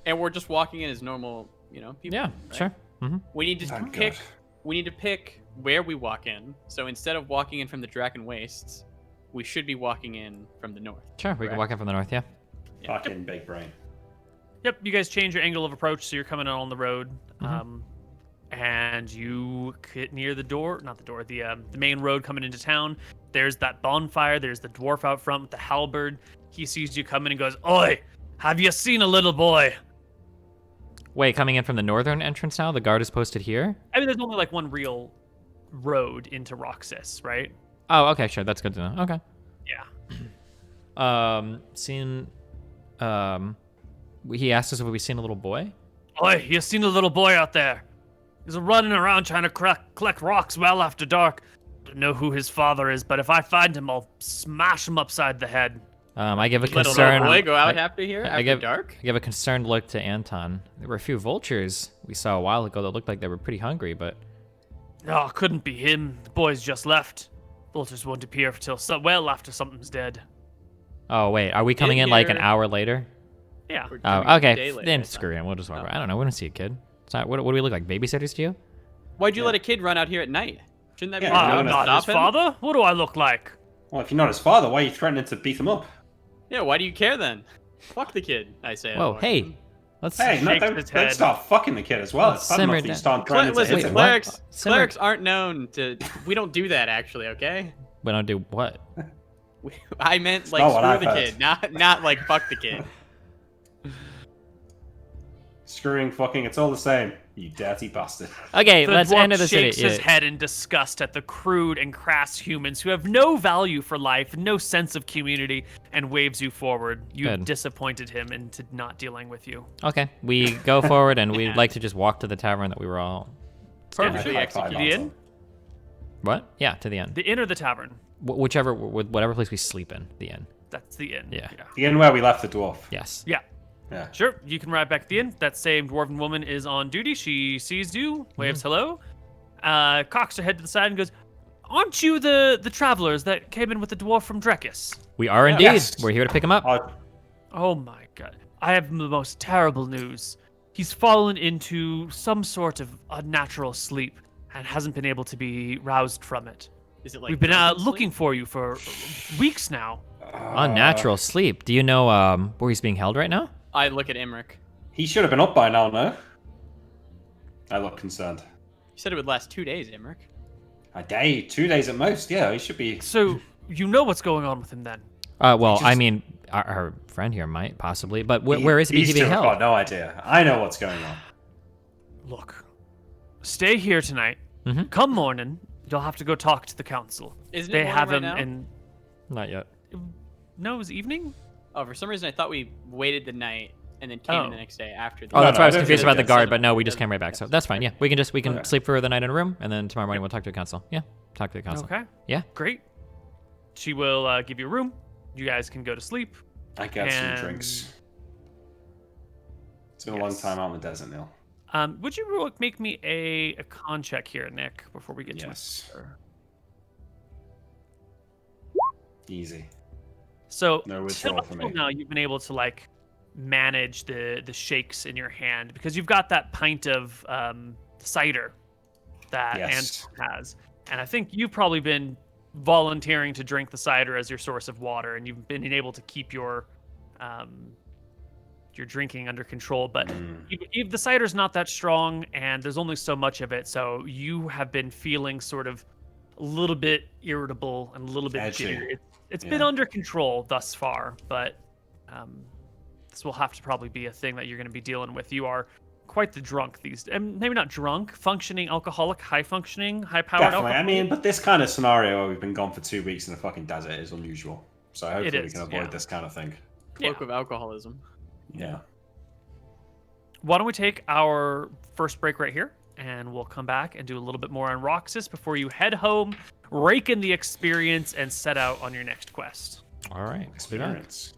And we're just walking in as normal, people. Yeah, right? sure. Mm-hmm. We need to Thank pick. God. We need to pick where we walk in. So instead of walking in from the Draken Wastes, we should be walking in from the north. Sure, we can walk in from the north, yeah. Yeah. Fucking big brain. Yep, you guys change your angle of approach, so you're coming out on the road, Mhm. and you get near the door, not the door, the main road coming into town. There's that bonfire. There's the dwarf out front with the halberd. He sees you coming and goes, "Oi, have you seen a little boy?" Wait, coming in from the northern entrance now? The guard is posted here? I mean, there's only like one real road into Roxas, right? Oh, okay, sure. That's good to know. Okay. Yeah. He asked us if we seen a little boy. "Oi, you seen a little boy out there? He's running around trying to collect rocks well after dark. Don't know who his father is, but if I find him, I'll smash him upside the head." I give a Little concerned. boy go out I- after here I after give- dark. I give a concerned look to Anton. There were a few vultures we saw a while ago that looked like they were pretty hungry, but Oh, couldn't be him. The boy's just left. Vultures won't appear till well after something's dead. oh wait, are we coming in like an here. hour later? Yeah. We're coming Oh, a okay. day later, Then it's screw fine. him. We'll just walk Oh. by. I don't know. We don't see a kid. It's not, what do we look like? Babysitters to you? Why'd you let a kid run out here at night? Shouldn't that be? Yeah, like, no, I'm no, not his stop him? father. What do I look like? Well, if you're not his father, why are you threatening to beat him up? Yeah. Why do you care then? Fuck the kid. I say. Whoa, hey. Let's. Hey, no, Shakes don't, his don't head. start fucking the kid as well. It's bad Simmer enough that you down. start threatening to Listen, hit him. what? clerics. Simmer- Clerics aren't known to. We don't do that actually. Okay. We don't do what? I meant not what like I've screw the heard. kid, not like fuck the kid. Screwing, fucking, it's all the same. You dirty bastard. Okay, The let's dwarf enter the city. shakes his Yeah. head in disgust at the crude and crass humans who have no value for life, no sense of community, and waves you forward. You've Good. disappointed him into not dealing with you. Okay, we go forward and we'd Yeah. like to just walk to the tavern that we were all. Perfectly High five, executed. The inn? Anton. What? Yeah, to the inn. The inn or the tavern? Whatever place we sleep in. The inn. That's the inn. Yeah. The inn where we left the dwarf. Yes. Yeah. Yeah. Sure, you can ride back to the inn. That same dwarven woman is on duty. She sees you, waves hello, cocks her head to the side and goes, "Aren't you the travelers that came in with the dwarf from Drekis?" We are indeed. Yes. We're here to pick him up. Oh my god. I have the most terrible news. He's fallen into some sort of unnatural sleep and hasn't been able to be roused from it. Is it like We've been drunken looking sleep? for you for weeks now. Unnatural sleep. Do you know where he's being held right now? I look at Imric. He should have been up by now, no? I look concerned. You said it would last 2 days, Imric. A day, 2 days at most. Yeah, he should be. So, you know what's going on with him then? Well, just- I mean, our friend here might possibly, but where is he These being two have held? got no idea. I know what's going on. Look, stay here tonight. Mhm. Come morning, you'll have to go talk to the council. Isn't They it morning have right him now? in. Not yet. No, it was evening? Oh, for some reason I thought we waited the night and then came in Oh. the next day after. The Oh, No, that's no, why I I was don't confused think about the it guard, does. but no, we just Doesn't- came right back. So that's fine. Yeah, we can Okay. sleep for the night in a room, and then tomorrow morning we'll talk to the council. Yeah, talk to the council. Okay. Yeah. Great. She will give you a room. You guys can go to sleep. I get some And- drinks. It's been a long Yes. time out in the desert, Neil. Would you make me a con check here, Nick, before we get Yes. to it? Easy. So No withdrawal for me. now you've been able to manage the shakes in your hand because you've got that pint of cider that Yes. Anton has, and I think you've probably been volunteering to drink the cider as your source of water, and you've been able to keep your drinking under control. But the cider's not that strong, and there's only so much of it, so you have been feeling sort of a little bit irritable and a little bit jittery. It's been under control thus far, but this will have to probably be a thing that you're going to be dealing with. You are quite the drunk maybe not drunk, functioning alcoholic, high functioning, high powered Definitely. alcoholic. I mean, but this kind of scenario where we've been gone for 2 weeks in the fucking desert is unusual. So hopefully we can avoid this kind of thing. Cloak of alcoholism. Yeah. Why don't we take our first break right here, and we'll come back and do a little bit more on Roxas before you head home, rake in the experience, and set out on your next quest. All right. Experience.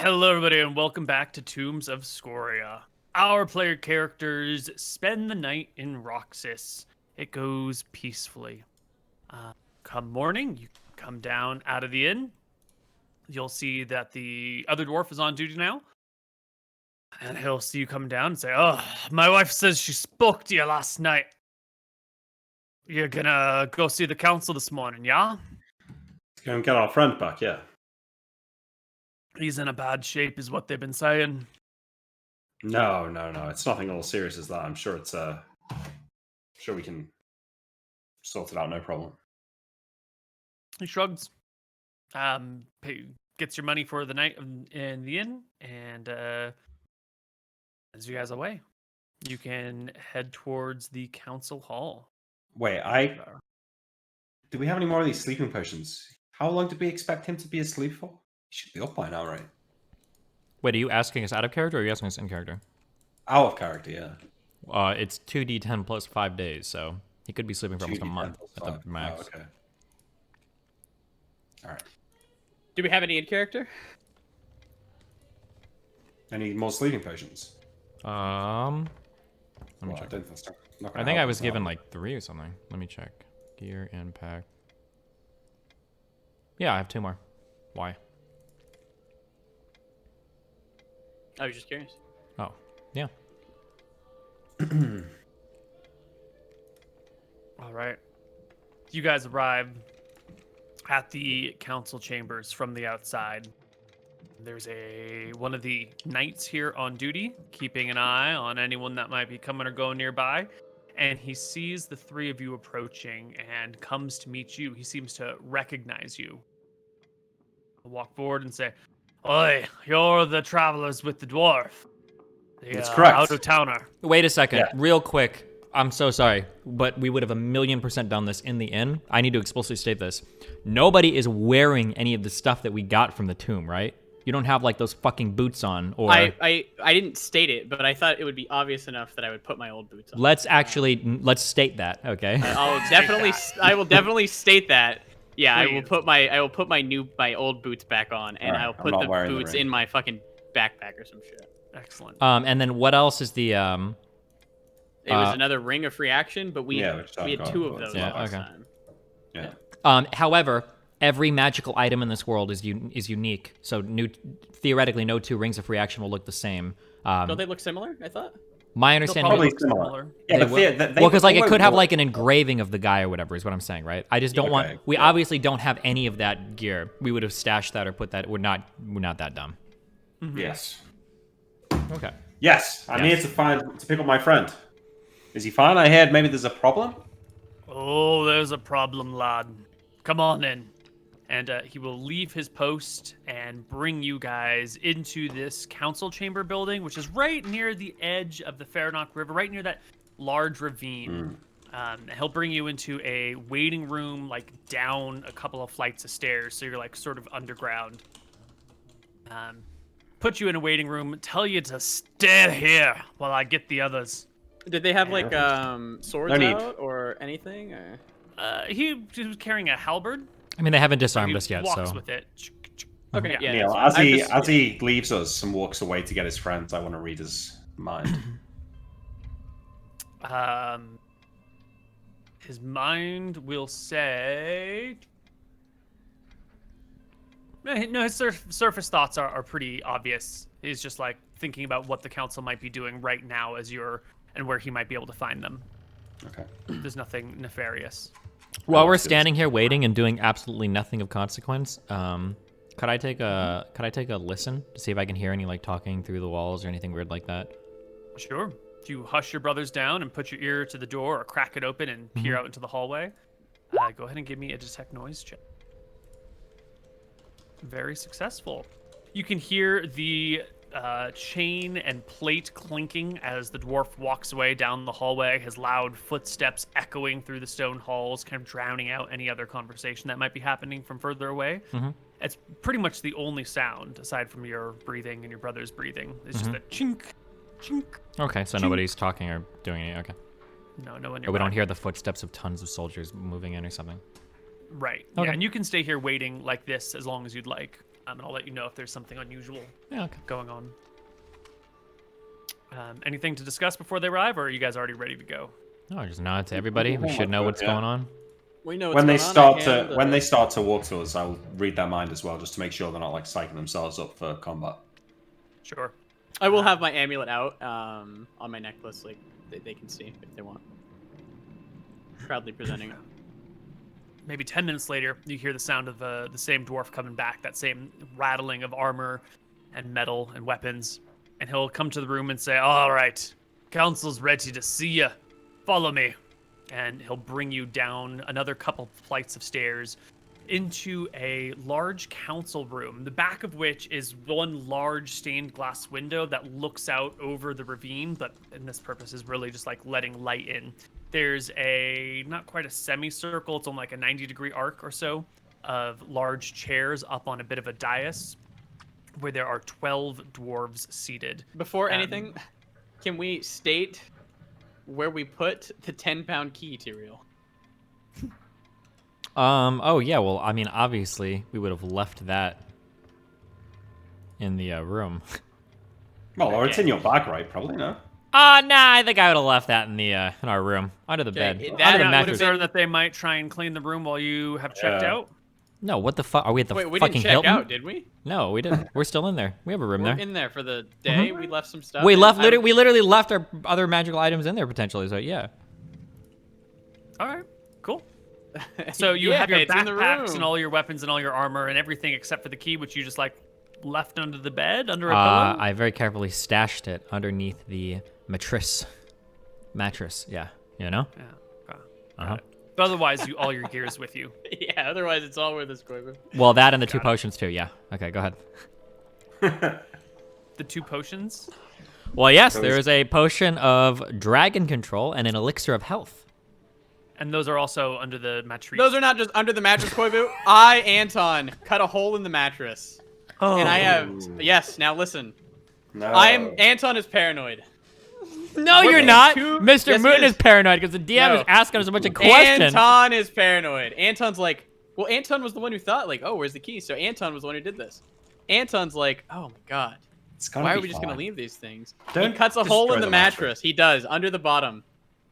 Hello, everybody, and welcome back to Tombs of Scoria. Our player characters spend the night in Roxas. It goes peacefully. Come morning, you come down out of the inn. You'll see that the other dwarf is on duty now. And he'll see you come down and say, "Oh, my wife says she spoke to you last night. You're gonna go see the council this morning, yeah?" Go and get our friend back, yeah. He's in a bad shape, is what they've been saying. No. It's nothing all serious as that. I'm sure it's sure we can sort it out, no problem. He shrugs. Gets your money for the night in the inn, and sends you guys away. You can head towards the council hall. Wait, do we have any more of these sleeping potions? How long did we expect him to be asleep for? He should be up by now, right? Wait, are you asking us out of character or are you asking us in character? Out of character, yeah. It's 2d10 plus 5 days, so he could be sleeping for almost a 2d10 month plus at the 5. max. Oh, okay. All right. Do we have any in character? Any more sleeping potions? Let me Well, I check. don't think that's not gonna I think help I was us given out. like 3 or something. Let me check. Gear, impact. Yeah, I have 2 more. Why? I was just curious. Oh, yeah. All right. You guys arrive at the council chambers from the outside. There's one of the knights here on duty, keeping an eye on anyone that might be coming or going nearby. And he sees the 3 of you approaching and comes to meet you. He seems to recognize you. He'll walk forward and say, "Oi, you're the travelers with the dwarf. That's correct. Out-of-towner." Wait a second, Yeah. real quick. I'm so sorry, but we would have 1,000,000% done this in the inn. I need to explicitly state this. Nobody is wearing any of the stuff that we got from the tomb, right? You don't have like those fucking boots on, or I didn't state it, but I thought it would be obvious enough that I would put my old boots on. let's state that, okay? I will definitely state that. Yeah, I will put my old boots back on, and Alright, I'll I'm put not the wearing the boots ring. in my fucking backpack or some shit. Excellent. And then what else is the It was another ring of free action, but we Yeah, which had I've got, 2 of but those it's not last okay. time. Yeah. However, every magical item in this world is unique. So theoretically, no 2 rings of free action will look the same. Don't they look similar? I thought. My They'll understanding probably is look similar. Yeah, but well, because like it always could have look- like an engraving of the guy or whatever is what I'm saying, right? I just don't want. Okay, We yeah. obviously don't have any of that gear. We would have stashed that or put that. We're not that dumb. Yes. Okay. Yes, I'm here Yes. to pick up my friend. Is he fine? I heard maybe there's a problem. "Oh, there's a problem, lad. Come on in." And he will leave his post and bring you guys into this council chamber building, which is right near the edge of the Farnock River, right near that large ravine. He'll bring you into a waiting room, like down a couple of flights of stairs, so you're like sort of underground. Put you in a waiting room, tell you to stay here while I get the others. Did they have like swords No need. out or anything? Or? He was carrying a halberd. I mean, they haven't disarmed He us yet, walks so with it. Okay, yeah. Neil, that's fine. as he leaves us and walks away to get his friends, I want to read his mind. His mind will say. No, his surface thoughts are pretty obvious. He's just like thinking about what the council might be doing right now and where he might be able to find them. Okay. There's nothing nefarious. while we're that's good. standing here waiting and doing absolutely nothing of consequence, could I take a listen to see if I can hear any like talking through the walls or anything weird like that? Sure. Do you hush your brothers down and put your ear to the door or crack it open and peer out into the hallway? Go ahead and give me a detect noise check. Very successful. You can hear the chain and plate clinking as the dwarf walks away down the hallway, his loud footsteps echoing through the stone halls, kind of drowning out any other conversation that might be happening from further away. It's pretty much the only sound, aside from your breathing and your brother's breathing. It's just that chink, chink. Okay, so nobody's talking or doing any. Okay. No one. Or we don't hear the footsteps of tons of soldiers moving in or something. Right. Okay. Yeah, and you can stay here waiting like this as long as you'd like. and I'll let you know if there's something unusual Yeah, okay. going on. Anything to discuss before they arrive, or are you guys already ready to go? No, just nod to everybody. We should know what's going on. We know what's When they going on. start when they start to walk to us, I'll read their mind as well, just to make sure they're not like psyching themselves up for combat. Sure. I will have my amulet out on my necklace, like they can see if they want. Proudly presenting it. Maybe 10 minutes later, you hear the sound of the same dwarf coming back, that same rattling of armor and metal and weapons. And he'll come to the room and say, all right, council's ready to see you. Follow me. And he'll bring you down another couple flights of stairs into a large council room, the back of which is one large stained glass window that looks out over the ravine, but in this purpose is really just like letting light in. There's not quite a semicircle, it's on like a 90-degree arc or so of large chairs up on a bit of a dais where there are 12 dwarves seated. Before anything, can we state where we put the 10-pound key, Tyrael? Oh yeah, well, I mean, obviously, we would have left that in the room. Well, or it's in your bag, right? Probably, no? Nah, I think I would have left that in the in our room, under the bed, that under the would have mattress. Concerned that they might try and clean the room while you have checked out? No, what the fuck? Are we at the Wait, we fucking didn't check Hilton? out, did we? No, we didn't. We're still in there. We have a room We're there. in there for the day. We left some stuff. We in. left. We literally left our other magical items in there potentially. So yeah. All right, cool. So you Yeah, have your it's in the backpacks room. and all your weapons and all your armor and everything except for the key, which you just like left under the bed, under a pillow? I very carefully stashed it underneath the mattress. Yeah, you know. Yeah. Okay. Uh-huh. But otherwise, all your gear is with you. Yeah, otherwise it's all worth this, Koibu. Well, that and the two potions too. Yeah. Okay, go ahead. The 2 potions? Well, yes, there is a potion of dragon control and an elixir of health. And those are also under the mattress. Those are not just under the mattress, Koibu. I, Anton, cut a hole in the mattress. Oh. And I have... Yes, now listen. No. Anton is paranoid. No, We're you're in not. two- Mr. Yes, he Mooton is. is paranoid because the DM No. is asking us a bunch of questions. Anton is paranoid. Anton's like... Well, Anton was the one who thought, like, oh, where's the key? So Anton was the one who did this. Anton's like, oh my god. It's gotta Why be are we just going to fine. leave these things? Don't He cuts a hole destroy in the the mattress. He does, under the bottom.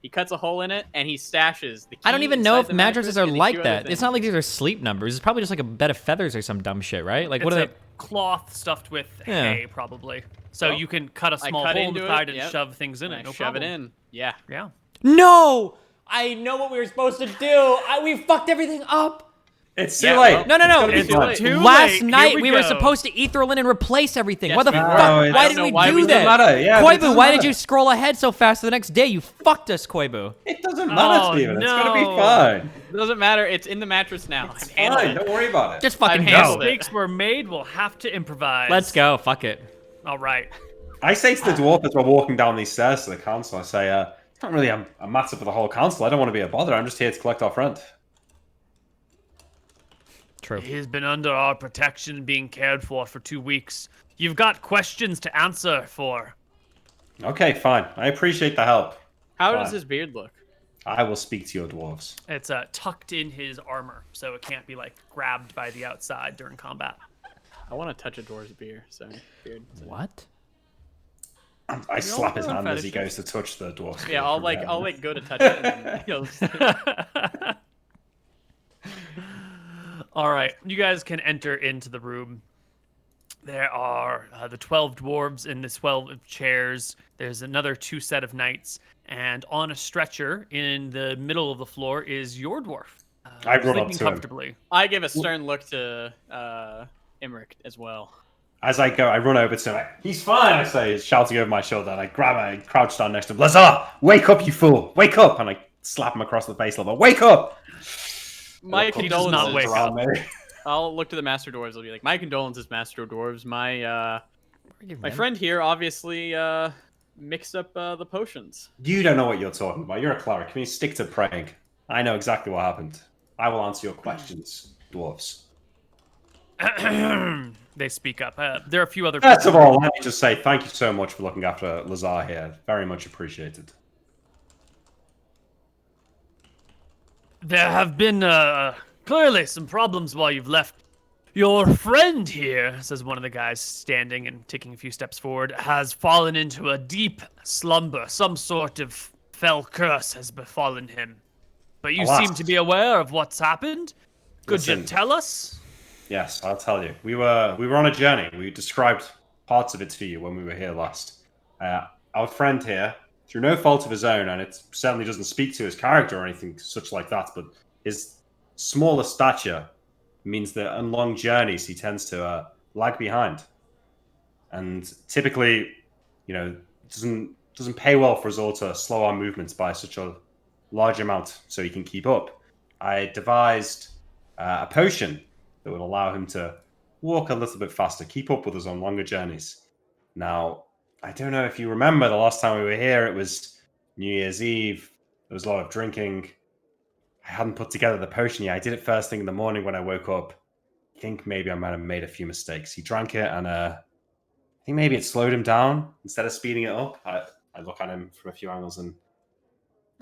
He cuts a hole in it, and he stashes the key I don't even know inside if the mattresses mattress are and a like few other that. It's not like these are sleep numbers. It's probably just like a bed of feathers or some dumb shit, right? Like, It's what are a they? cloth stuffed with Yeah. hay, probably. So Well, you can cut a small cut hole in the into side it, and yep. shove things in And it. No shove problem. it in. Yeah. Yeah. No! I know what we were supposed to do. We fucked everything up. It's too Yeah, late. well- No, no, no. It's too gotta be late. fine. Too Last late. night Here we we were go. supposed to etherlin and replace everything. Yes, What the we were. fuck? No, Why I did don't we know why do we this? did It doesn't matter. Yeah, it Koibu, doesn't why did matter. you scroll ahead so fast to the next day? You fucked us, Koibu. It doesn't matter, Oh, Steven. It's gonna be no. fine. It doesn't matter. It's in the mattress now. It's I've handled fine. it. Don't worry about it. Just fucking I've go. handled it. Mistakes were made. We'll have to improvise. Let's go. Fuck it. All right. I say to the dwarf as we're walking down these stairs to the council, I say, it's not really a matter for the whole council. I don't want to be a bother. I'm just here to collect our friend. True. He's been under our protection, being cared for 2 weeks. You've got questions to answer for. Okay, fine. I appreciate the help. How Fine. does his beard look? I will speak to your dwarves. It's tucked in his armor, so it can't be like grabbed by the outside during combat. I want to touch a dwarf's beard. Sorry, beard. What? I slap his have hand as he fetishes. goes to touch the dwarf's. Yeah, beard I'll from like behind. go to touch it. And then he'll All right, you guys can enter into the room. There are the 12 dwarves in the 12 chairs. There's another 2 set of knights, and on a stretcher in the middle of the floor is your dwarf. I run up sleeping to him. comfortably. I give a stern look to Imric as well. As I go, I run over to him. He's fine, I say, shouting over my shoulder. And I grab him and crouch down next to him. Lazar, wake up, you fool! Wake up! And I slap him across the face level. Wake up! My He does not condolences. wake up. Around me. I'll look to the Master Dwarves. I'll be like, my condolences, Master Dwarves. My friend here obviously mixed up the potions. You don't know what you're talking about. You're a cleric. Can you stick to praying? I know exactly what happened. I will answer your questions, dwarves. They speak up. There are a few other First of all, let me just say thank you so much for looking after Lazar here. Very much appreciated. There have been clearly some problems while you've left Your friend here, says one of the guys standing and taking a few steps forward, has fallen into a deep slumber. Some sort of fell curse has befallen him. But you Alas. seem to be aware of what's happened. Could you Listen. tell us? Yes, I'll tell you. We were on a journey. We described parts of it to you when we were here last. Our friend here, through no fault of his own, and it certainly doesn't speak to his character or anything such like that, but his smaller stature means that on long journeys he tends to lag behind. And typically, it doesn't pay well for us all to slow our movements by such a large amount so he can keep up. I devised a potion that would allow him to walk a little bit faster, keep up with us on longer journeys. Now, I don't know if you remember the last time we were here, it was New Year's Eve. There was a lot of drinking. I hadn't put together the potion yet. I did it first thing in the morning when I woke up. I think maybe I might have made a few mistakes. He drank it, and I think maybe it slowed him down instead of speeding it up. I look at him from a few angles, and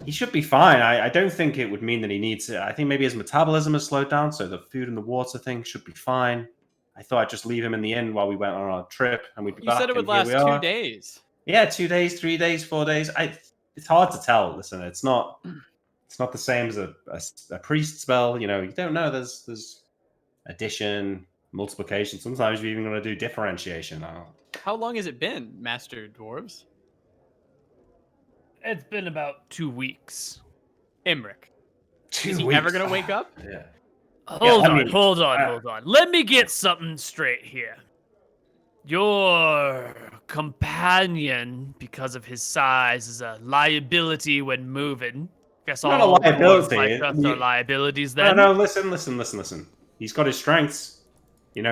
he should be fine. I don't think it would mean that he needs it. I think maybe his metabolism has slowed down, so the food and the water thing should be fine. I thought I'd just leave him in the inn while we went on our trip, and we'd be back. You said it would last 2 days. Yeah, 2 days, 3 days, 4 days. It's hard to tell. Listen, it's not the same as a priest spell. You don't know. There's addition, multiplication. Sometimes you're even going to do differentiation. How long has it been, Master Dwarves? It's been about 2 weeks. Imric. 2 Is he weeks. ever going to wake up? Yeah. Hold hold on. Let me get something straight here. Your companion, because of his size, is a liability when moving. Guess Not a all liability. dwarves like us are liabilities then. No, listen. He's got his strengths.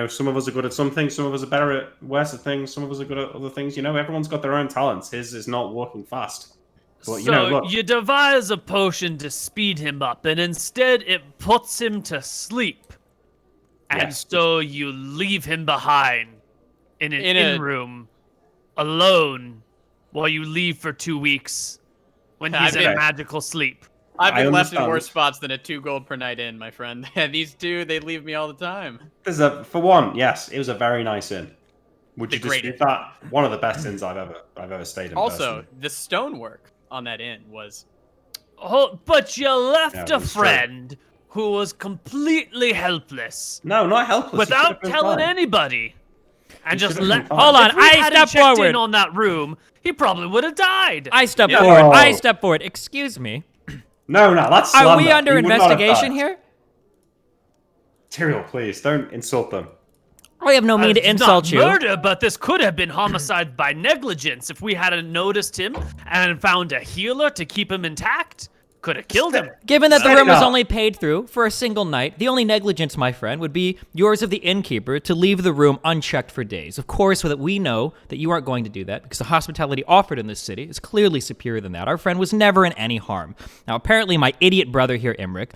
Some of us are good at some things, some of us are better at worse at things, some of us are good at other things. Everyone's got their own talents. His is not walking fast. But, So you devise a potion to speed him up, and instead it puts him to sleep. And Yes. so you leave him behind in an inn room, alone, while you leave for 2 weeks when he's in magical sleep. I've I been left in understand. worse spots than a 2 gold per night inn, my friend. These two, they leave me all the time. For one, yes, it was a very nice inn. Would you The great dispute that? One of the best inns I've ever stayed in. Also, personally. the stonework on that inn was... Oh, but you left Yeah, a that's true. friend who was completely helpless No, not helpless. He should have without been telling fine. anybody. And He just should have been let. fine. Hold on, If we I hadn't step checked forward. in on that room, he probably would have died. I step Yeah. forward. Oh. I step forward. Excuse me. No, that's slander. Are we under He would not have investigation died. here? Tyrael, please don't insult them. I have no mean to It's insult not you. murder, but this could have been homicide by negligence. If we hadn't noticed him and found a healer to keep him intact, could have killed him. Given that the Set room it was up. only paid through for a single night, the only negligence, my friend, would be yours of the innkeeper to leave the room unchecked for days. Of course, so that we know that you aren't going to do that, because the hospitality offered in this city is clearly superior than that. Our friend was never in any harm. Now, apparently, my idiot brother here, Imric,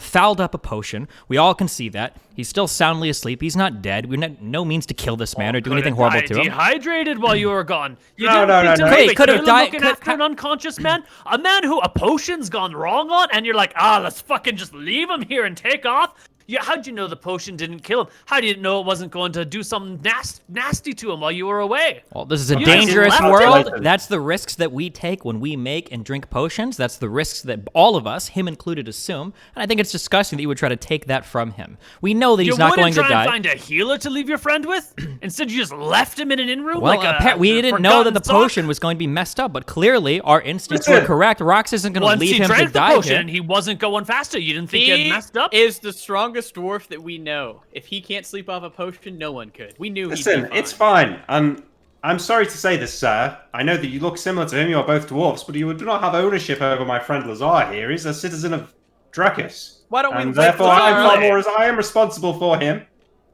fouled up a potion. We all can see that. He's still soundly asleep. He's not dead. We have no means to kill this man or do Could anything have horrible died to him. Dehydrated while you were gone. You No, didn't no, think no, to no. leave Hey, it. could have You're died- looking could- after an unconscious man, a man who a potion's gone wrong on, and you're like, let's fucking just leave him here and take off. Yeah, how'd you know the potion didn't kill him? How did you know it wasn't going to do something nasty to him while you were away? Well, this is a You guys dangerous left world. him. That's the risks that we take when we make and drink potions. That's the risks that all of us, him included, assume. And I think it's disgusting that you would try to take that from him. We know that he's You not going wouldn't to try die. and find a healer to leave your friend with? Instead, you just left him in an inn room Well, like a we didn't know that the forgotten sock? potion was going to be messed up, but clearly our instincts were Listen. correct. Rox isn't going to Once leave he him to drank the die potion here. and he wasn't going faster, you didn't think he He had messed up? is the strongest dwarf that we know. If he can't sleep off a potion, no one could. We knew he'd Listen, be fine. it's fine. And I'm sorry to say this, sir. I know that you look similar to him. You are both dwarfs, but you do not have ownership over my friend Lazar here. He's a citizen of Dracus. Why don't we And let therefore, I'm Lazar far live? more as I am responsible for him.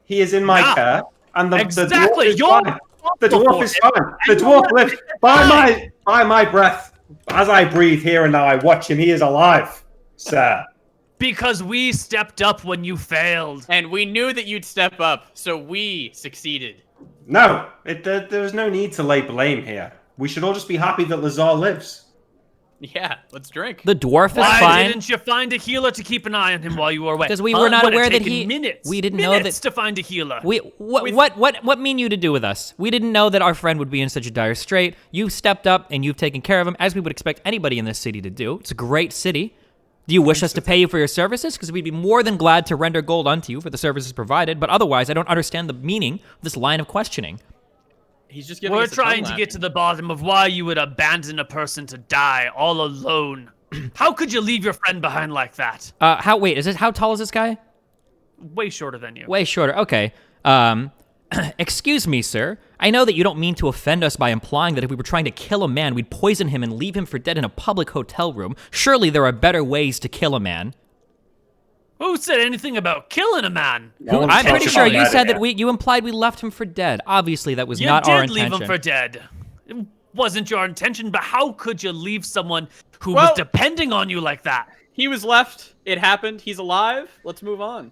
He is in my Yeah. care, and the Exactly, dwarf is you're fine. The responsible dwarf for is him. fine. The dwarf lives by my breath. As I breathe here and now, I watch him. He is alive, sir. Because we stepped up when you failed. And we knew that you'd step up, so we succeeded. No, there was no need to lay blame here. We should all just be happy that Lazar lives. Yeah, let's drink. The dwarf is Why fine. didn't you find a healer to keep an eye on him while you were away? Because we were not Would have aware that taken he- minutes. we didn't know minutes that- to find a healer. What mean you to do with us? We didn't know that our friend would be in such a dire strait. You stepped up and you've taken care of him, as we would expect anybody in this city to do. It's a great city. Do you wish us to pay you for your services? Because we'd be more than glad to render gold unto you for the services provided, but otherwise I don't understand the meaning of this line of questioning. He's just giving We're us a trying to tongue get to lashing. the bottom of why you would abandon a person to die all alone. How could you leave your friend behind like that? How tall is this guy? Way shorter than you. Way shorter. Okay. Excuse me, sir. I know that you don't mean to offend us by implying that if we were trying to kill a man, we'd poison him and leave him for dead in a public hotel room. Surely there are better ways to kill a man. Who said anything about killing a man? No one's I'm pretty talking sure about you said here. that you implied we left him for dead. Obviously, that was You not did our leave intention. him for dead. It wasn't your intention, but how could you leave someone who Well- was depending on you like that? He was left. It happened. He's alive. Let's move on.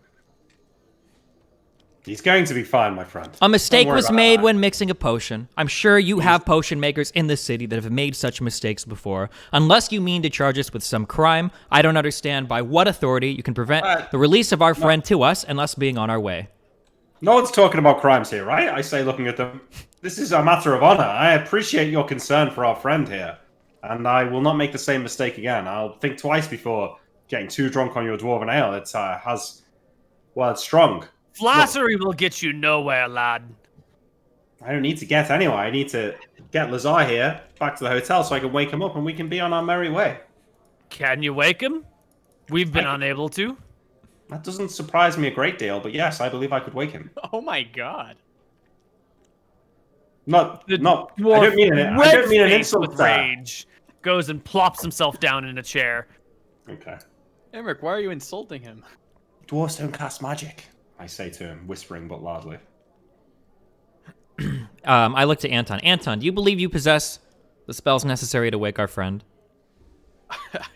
He's going to be fine, my friend. A mistake Don't worry was about made that. when mixing a potion. I'm sure you have potion makers in this city that have made such mistakes before. Unless you mean to charge us with some crime, I don't understand by what authority you can prevent the release of our friend to us and us being on our way. No one's talking about crimes here, right? I say, looking at them. This is a matter of honor. I appreciate your concern for our friend here, and I will not make the same mistake again. I'll think twice before getting too drunk on your dwarven ale. It's it's strong. Flattery will get you nowhere, lad. I don't need to get anywhere. I need to get Lazar here back to the hotel so I can wake him up and we can be on our merry way. Can you wake him? We've been unable to. That doesn't surprise me a great deal, but yes, I believe I could wake him. Oh my god. I The don't dwarf, mean an red-faced insult with there. rage, goes and plops himself down in a chair. Okay. Emmerich, why are you insulting him? Dwarves don't cast magic, I say to him, whispering but loudly. I look to Anton. Anton, do you believe you possess the spells necessary to wake our friend?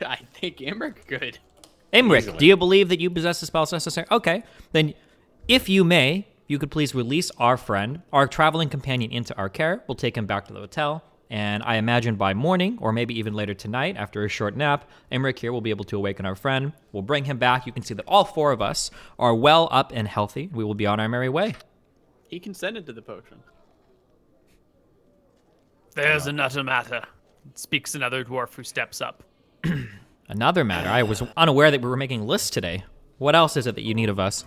I think Emmerich could. Imric, Easily. do you believe that you possess the spells necessary? Okay, then if you may, you could please release our friend, our traveling companion, into our care. We'll take him back to the hotel, and I imagine by morning, or maybe even later tonight, after a short nap, Imric here will be able to awaken our friend. We'll bring him back. You can see that all four of us are well up and healthy. We will be on our merry way. He consented to the potion. There's another matter, speaks another dwarf who steps up. Another matter, I was unaware that we were making lists today. What else is it that you need of us?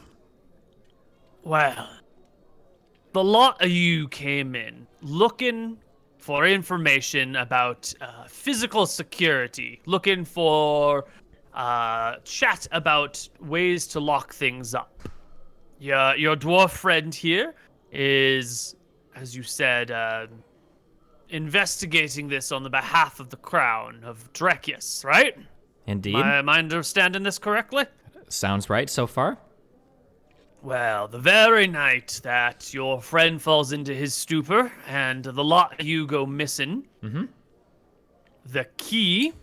Well, the lot of you came in looking for information about physical security, looking for chat about ways to lock things up. Your dwarf friend here is, as you said, investigating this on the behalf of the crown of Drekius, right? Indeed. Am I understanding this correctly? Sounds right so far. Well, the very night that your friend falls into his stupor and the lot of you go missing, the key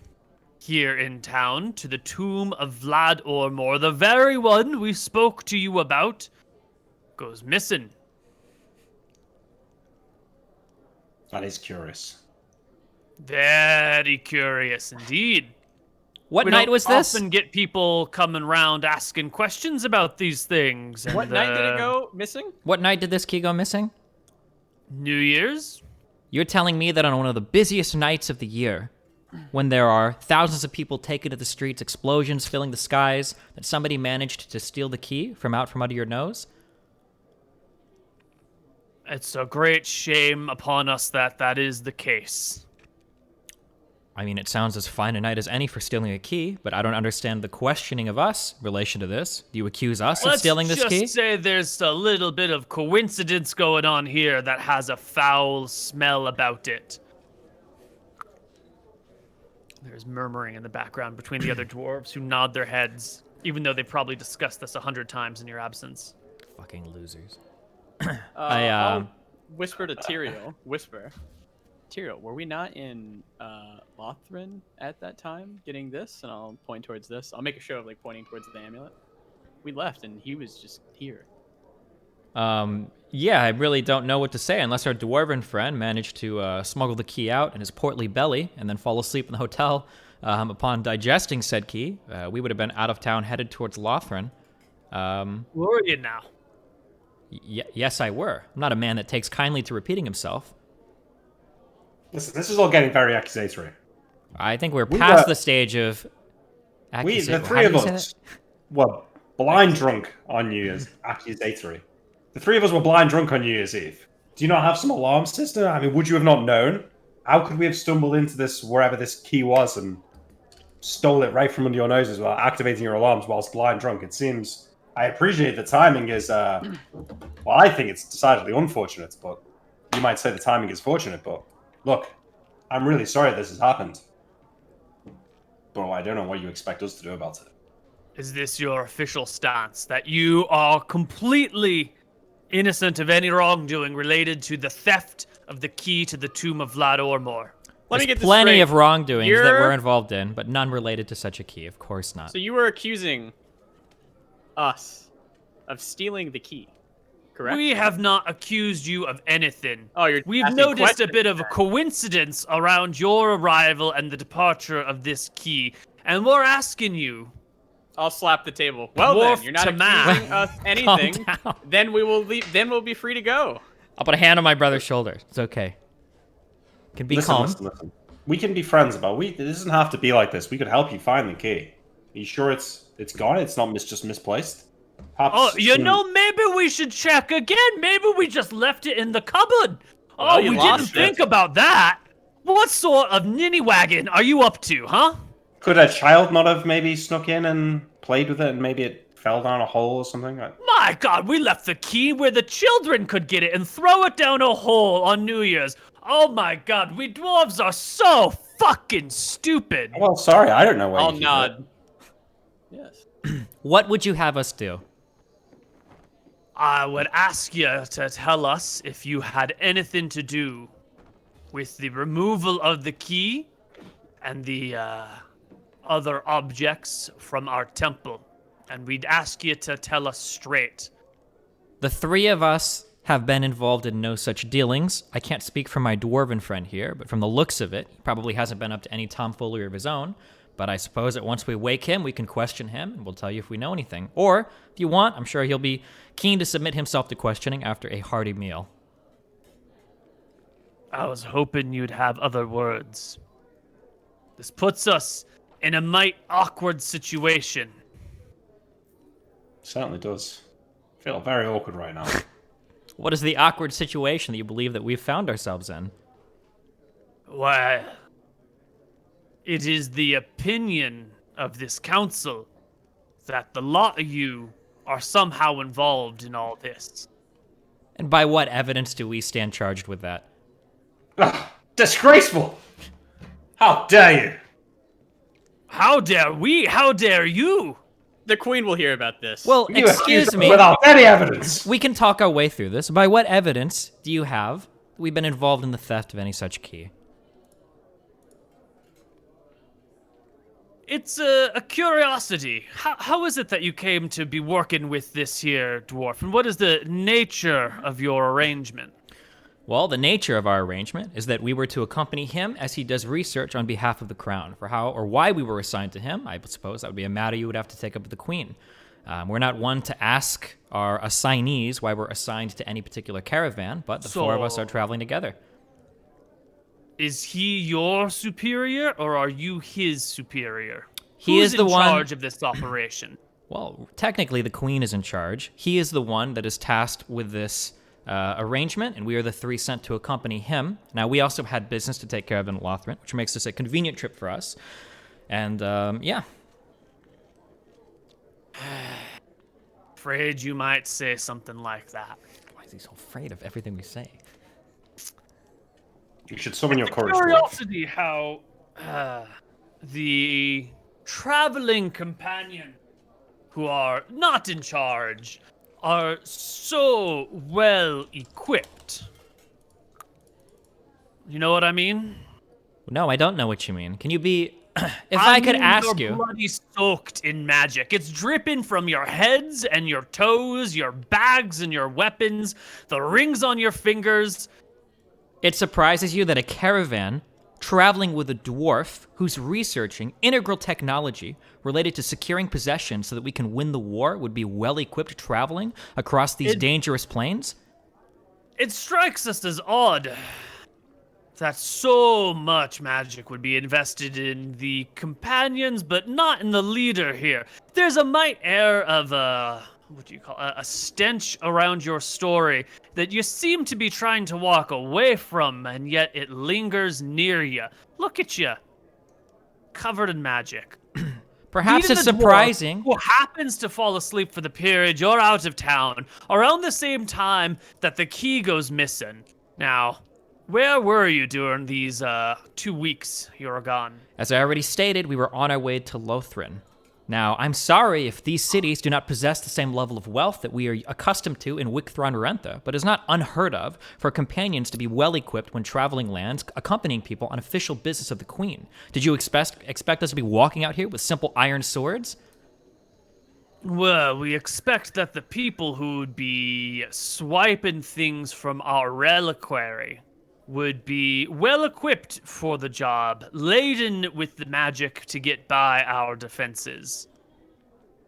here in town to the tomb of Vlad Ormor, the very one we spoke to you about, goes missing. That is curious. Very curious indeed. What We night don't was this? often get people coming around asking questions about these things. What and, night did it go missing? What night did this key go missing? New Year's? You're telling me that on one of the busiest nights of the year, when there are thousands of people taken to the streets, explosions filling the skies, that somebody managed to steal the key from under your nose? It's a great shame upon us that that is the case. I mean, it sounds as fine a night as any for stealing a key, but I don't understand the questioning of us in relation to this. Do you accuse us of stealing this key? Let's just say there's a little bit of coincidence going on here that has a foul smell about it. There's murmuring in the background between the other dwarves who nod their heads, even though they probably discussed this 100 times in your absence. Fucking losers. I'll whisper to Tyrael. Whisper. Tyrael, were we not in Lothrin at that time getting this? And I'll point towards this. I'll make a show of like pointing towards the amulet. We left and he was just here. Yeah, I really don't know what to say unless our dwarven friend managed to smuggle the key out in his portly belly and then fall asleep in the hotel Upon digesting said key, we would have been out of town headed towards Lothran. Where are you now? Yes, I were. I'm not a man that takes kindly to repeating himself. Listen, this is all getting very accusatory. I think we're past the stage of... The three of us were blind drunk on New Year's. Accusatory. The three of us were blind drunk on New Year's Eve. Do you not have some alarm system? I mean, would you have not known? How could we have stumbled into this, wherever this key was, and stole it right from under your noses while activating your alarms whilst blind drunk? It seems... I appreciate the timing is... well, I think it's decidedly unfortunate, but you might say the timing is fortunate, but... Look, I'm really sorry this has happened. But I don't know what you expect us to do about it. Is this your official stance, that you are completely innocent of any wrongdoing related to the theft of the key to the tomb of Vlad Ormor? Let me get this plenty straight. of wrongdoings that we're involved in, but none related to such a key. Of course not. So you were accusing us of stealing the key, correct? We have not accused you of anything. Oh, We've asking noticed a questions bit of a then. coincidence around your arrival and the departure of this key, and we're asking you. I'll slap the table. Well Dwarf then, you're not to man. accusing us anything. Calm down. Then we will leave. Then we'll be free to go. I'll put a hand on my brother's shoulder. It's okay. Can be calm. Listen. We can be friends about it. Doesn't have to be like this. We could help you find the key. Are you sure it's gone? It's not just misplaced? Perhaps Oh, maybe we should check again. Maybe we just left it in the cupboard. Well, Oh, you we didn't lost think it. about that. What sort of ninny-wagon are you up to, huh? Could a child not have maybe snuck in and played with it and maybe it fell down a hole or something? My God, we left the key where the children could get it and throw it down a hole on New Year's. Oh my God, we dwarves are so fucking stupid. Well, sorry, I don't know where I'll you nod. Yes. What would you have us do? I would ask you to tell us if you had anything to do with the removal of the key and the other objects from our temple. And we'd ask you to tell us straight. The three of us have been involved in no such dealings. I can't speak for my dwarven friend here, but from the looks of it, he probably hasn't been up to any tomfoolery of his own. But I suppose that once we wake him, we can question him, and we'll tell you if we know anything. Or, if you want, I'm sure he'll be keen to submit himself to questioning after a hearty meal. I was hoping you'd have other words. This puts us in a might awkward situation. Certainly does. I feel very awkward right now. What is the awkward situation that you believe that we've found ourselves in? Why, it is the opinion of this council that the lot of you are somehow involved in all this. And by what evidence do we stand charged with that? Ugh, disgraceful! How dare you! How dare we? How dare you? The queen will hear about this. Well, You accuse excuse us me. without any evidence! We can talk our way through this. By what evidence do you have that we've been involved in the theft of any such key? It's a curiosity. How is it that you came to be working with this here dwarf? And what is the nature of your arrangement? Well, the nature of our arrangement is that we were to accompany him as he does research on behalf of the crown. For how or why we were assigned to him, I suppose that would be a matter you would have to take up with the queen. We're not one to ask our assignees why we're assigned to any particular caravan, but the four of us are traveling together. Is he your superior, or are you his superior? He Who's is the in one- charge of this operation? Well, technically, the queen is in charge. He is the one that is tasked with this arrangement, and we are the three sent to accompany him. Now, we also had business to take care of in Lothran, which makes this a convenient trip for us. And, yeah. Afraid you might say something like that. Why is he so afraid of everything we say? You should summon your courage. Curiosity how the traveling companion who are not in charge are so well equipped. You know what I mean? No, I don't know what you mean. Can you be... if I could mean ask you're you... bloody soaked in magic. It's dripping from your heads and your toes, your bags and your weapons, the rings on your fingers. It surprises you that a caravan traveling with a dwarf who's researching integral technology related to securing possessions so that we can win the war would be well-equipped traveling across these dangerous plains? It strikes us as odd that so much magic would be invested in the companions, but not in the leader here. There's a might air of a stench around your story that you seem to be trying to walk away from, and yet it lingers near you. Look at you, covered in magic. Perhaps Leading it's the dwarf surprising. who happens to fall asleep for the period you're out of town around the same time that the key goes missing. Now, where were you during these 2 weeks you were gone? As I already stated, we were on our way to Lothrin. Now, I'm sorry if these cities do not possess the same level of wealth that we are accustomed to in Wicthron-Rentha, but it's not unheard of for companions to be well-equipped when traveling lands, accompanying people on official business of the Queen. Did you expect us to be walking out here with simple iron swords? Well, we expect that the people who would be swiping things from our reliquary would be well-equipped for the job, laden with the magic to get by our defenses.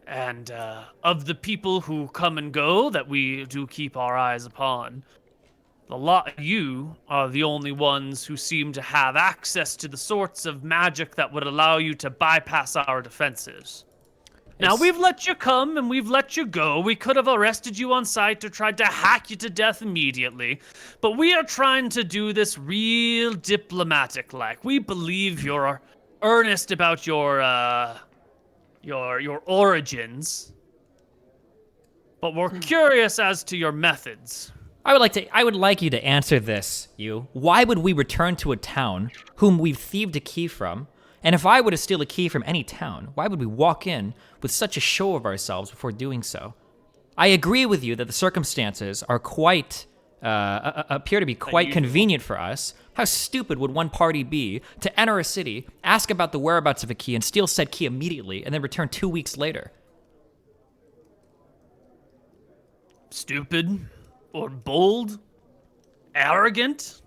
And of the people who come and go that we do keep our eyes upon, the lot of you are the only ones who seem to have access to the sorts of magic that would allow you to bypass our defenses. Now, we've let you come and we've let you go. We could have arrested you on sight or tried to hack you to death immediately. But we are trying to do this real diplomatic-like. We believe you're earnest about your origins. But we're curious as to your methods. I would like you to answer this, you. Why would we return to a town whom we've thieved a key from? And if I were to steal a key from any town, why would we walk in with such a show of ourselves before doing so? I agree with you that the circumstances are appear to be quite convenient for us. How stupid would one party be to enter a city, ask about the whereabouts of a key, and steal said key immediately, and then return 2 weeks later? Stupid, or bold, arrogant,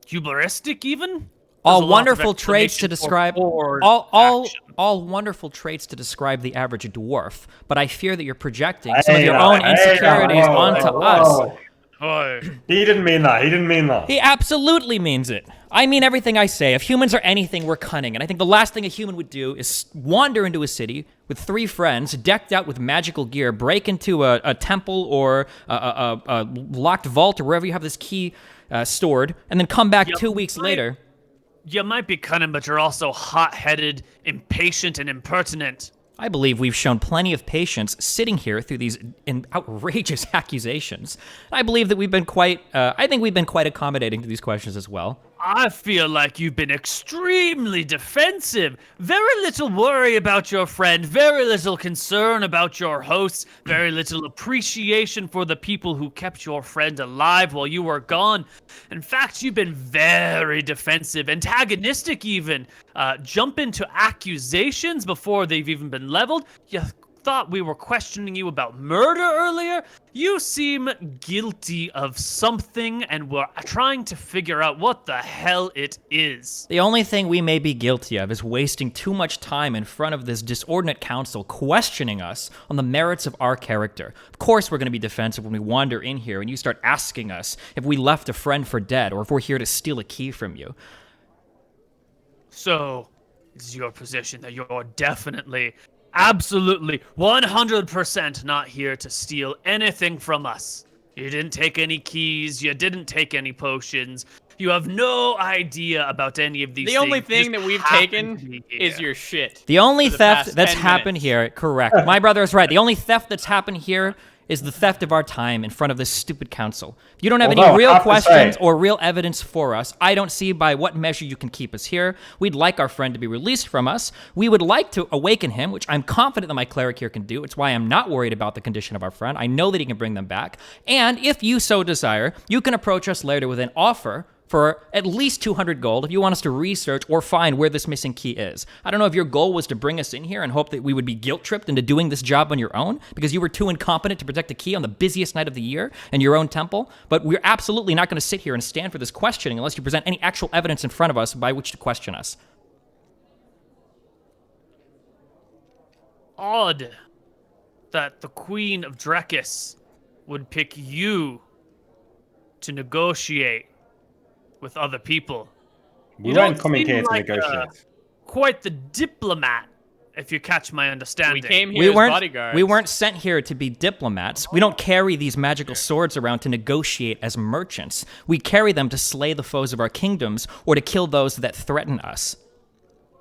hubristic even? All wonderful traits to describe all wonderful traits to describe the average dwarf, but I fear that you're projecting some of your own insecurities onto us. He didn't mean that. He didn't mean that. He absolutely means it. I mean everything I say. If humans are anything, we're cunning, and I think the last thing a human would do is wander into a city with 3 friends, decked out with magical gear, break into a temple or a locked vault or wherever you have this key stored, and then come back 2 weeks later. You might be cunning, but you're also hot-headed, impatient, and impertinent. I believe we've shown plenty of patience sitting here through these outrageous accusations. I believe that we've been quite accommodating to these questions as well. I feel like you've been extremely defensive. Very little worry about your friend, very little concern about your hosts, very little appreciation for the people who kept your friend alive while you were gone. In fact, you've been very defensive, antagonistic even. Jump into accusations before they've even been leveled. You thought we were questioning you about murder earlier? You seem guilty of something, and we're trying to figure out what the hell it is. The only thing we may be guilty of is wasting too much time in front of this disordinate council questioning us on the merits of our character. Of course we're going to be defensive when we wander in here and you start asking us if we left a friend for dead or if we're here to steal a key from you. So, is your position that you're definitely, absolutely, 100% not here to steal anything from us? You didn't take any keys, you didn't take any potions, you have no idea about any of these things. The only thing that we've taken is your shit. The only theft that's happened here, correct. My brother is right. The only theft that's happened here is the theft of our time in front of this stupid council. If you don't have any real questions or real evidence for us, I don't see by what measure you can keep us here. We'd like our friend to be released from us. We would like to awaken him, which I'm confident that my cleric here can do. It's why I'm not worried about the condition of our friend. I know that he can bring them back. And if you so desire, you can approach us later with an offer for at least 200 gold if you want us to research or find where this missing key is. I don't know if your goal was to bring us in here and hope that we would be guilt-tripped into doing this job on your own because you were too incompetent to protect the key on the busiest night of the year in your own temple, but we're absolutely not going to sit here and stand for this questioning unless you present any actual evidence in front of us by which to question us. Odd that the Queen of Drekis would pick you to negotiate with other people. We You weren't don't coming seem here to like, negotiate. Quite the diplomat, if you catch my understanding. We came here as bodyguards. We weren't sent here to be diplomats. We don't carry these magical swords around to negotiate as merchants. We carry them to slay the foes of our kingdoms or to kill those that threaten us.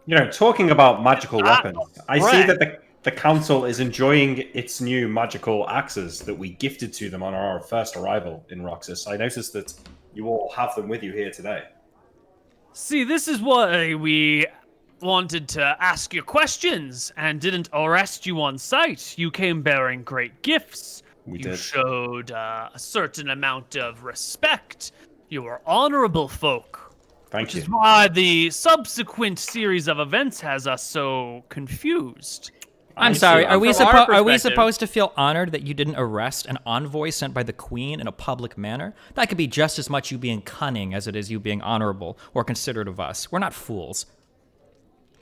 You know, talking about magical weapons, I see correct. that the council is enjoying its new magical axes that we gifted to them on our first arrival in Roxas. I noticed that you all have them with you here today. See, this is why we wanted to ask you questions and didn't arrest you on sight. You came bearing great gifts. We You did. showed a certain amount of respect. You were honorable folk. Thank Which you. is why the subsequent series of events has us so confused. I'm I sorry. see. Are we From our perspective- supposed to feel honored that you didn't arrest an envoy sent by the queen in a public manner? That could be just as much you being cunning as it is you being honorable or considerate of us. We're not fools.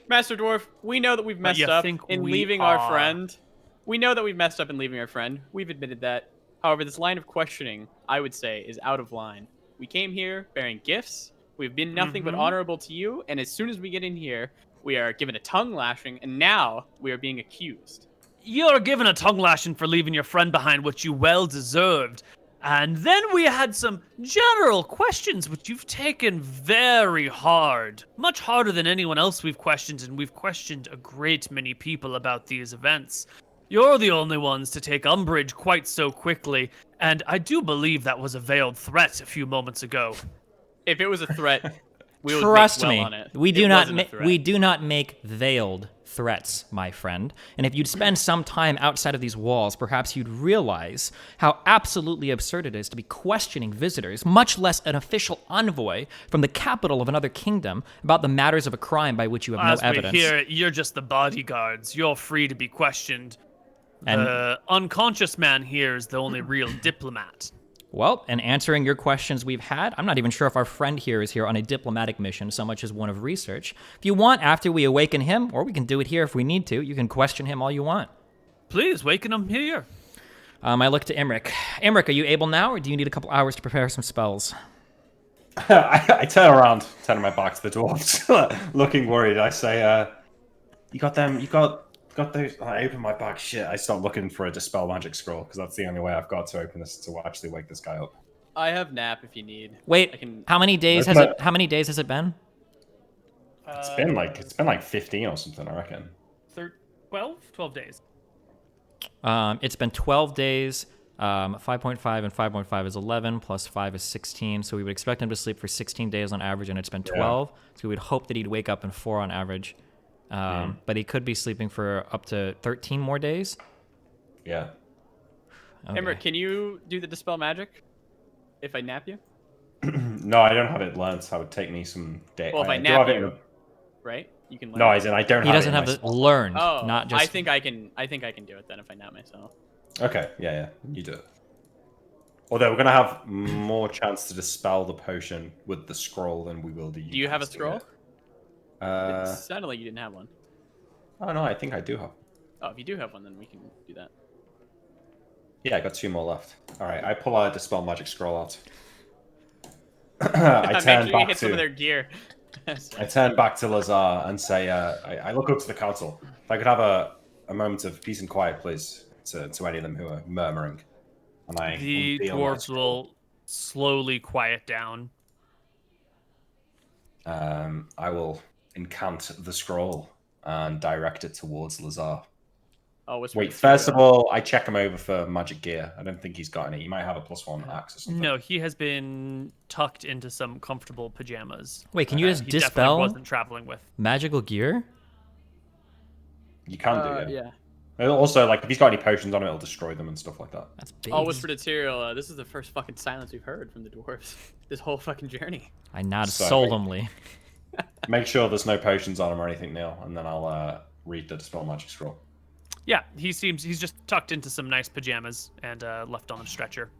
Master Dwarf, we know that we've messed you up think in we leaving our are. friend. We know that we've messed up in leaving our friend. We've admitted that. However, this line of questioning, I would say, is out of line. We came here bearing gifts. We've been nothing but honorable to you, and as soon as we get in here, we are given a tongue lashing, and now we are being accused. You're given a tongue lashing for leaving your friend behind, which you well deserved. And then we had some general questions, which you've taken very hard. Much harder than anyone else we've questioned, and we've questioned a great many people about these events. You're the only ones to take umbrage quite so quickly, and I do believe that was a veiled threat a few moments ago. If it was a threat, we would Trust make well me, on it. we It do not wasn't a threat. we do not make veiled threats, my friend. And if you'd spend some time outside of these walls, perhaps you'd realize how absolutely absurd it is to be questioning visitors, much less an official envoy from the capital of another kingdom, about the matters of a crime by which you have As no we evidence. hear it, you're just the bodyguards. You're free to be questioned. And- The unconscious man here is the only real diplomat. Well, in answering your questions we've had, I'm not even sure if our friend here is here on a diplomatic mission so much as one of research. If you want, after we awaken him, or we can do it here if we need to, you can question him all you want. Please, waken him here. I look to Imric. Imric, are you able now, or do you need a couple hours to prepare some spells? I turn around, turning my back to the dwarves, looking worried. I say, you got them, you got those. I open my bag, shit. I start looking for a dispel magic scroll, because that's the only way I've got to open this to actually wake this guy up. I have nap if you need. Wait, I can... how many days has But- it? How many days has it been? It's been like 15 or something, I reckon. 12 days. It's been 12 days. 5.5 and 5.5 is 11, plus 5 is 16. So we would expect him to sleep for 16 days on average, and it's been 12. So we would hope that he'd wake up in 4 on average. But he could be sleeping for up to 13 more days. Yeah. Okay. Emmer, can you do the dispel magic? If I nap you? No, I don't have it learned, so it would take me some day. Well, if I do nap have it you, in a- right? You can learn. No, as in I don't He have doesn't it in have my the spell. learned, Oh, not just. I think I can do it then if I nap myself. Okay, yeah, you do it. Although we're gonna have more chance to dispel the potion with the scroll than we will do. Do you have a scroll? It It. sounded like you didn't have one. Oh no, I think I do have. Oh, if you do have one, then we can do that. Yeah, I got 2 more left. All right, I pull out a dispel magic scroll out. I Make turn sure you back hit some of to. their gear. I turn back to Lazar and say, I look up to the council. If I could have a moment of peace and quiet, please, to any of them who are murmuring. And I The unveil my dwarves scroll. will slowly quiet down. I will incant the scroll and direct it towards Lazar. Oh, whisper Wait, it to first you. of all, I check him over for magic gear. I don't think he's got any. He might have a +1 axe or something. No, he has been tucked into some comfortable pajamas. Wait, can you just He definitely dispel wasn't traveling with. magical gear? You can do, yeah. Yeah. Also, like, if he's got any potions on him, it'll destroy them and stuff like that. That's big. Oh, whispered material. This is the first fucking silence we've heard from the dwarves this whole fucking journey. I nod So- solemnly. Make sure there's no potions on him or anything, Neil, and then I'll read the dispel magic scroll. Yeah, he's just tucked into some nice pajamas and left on a stretcher.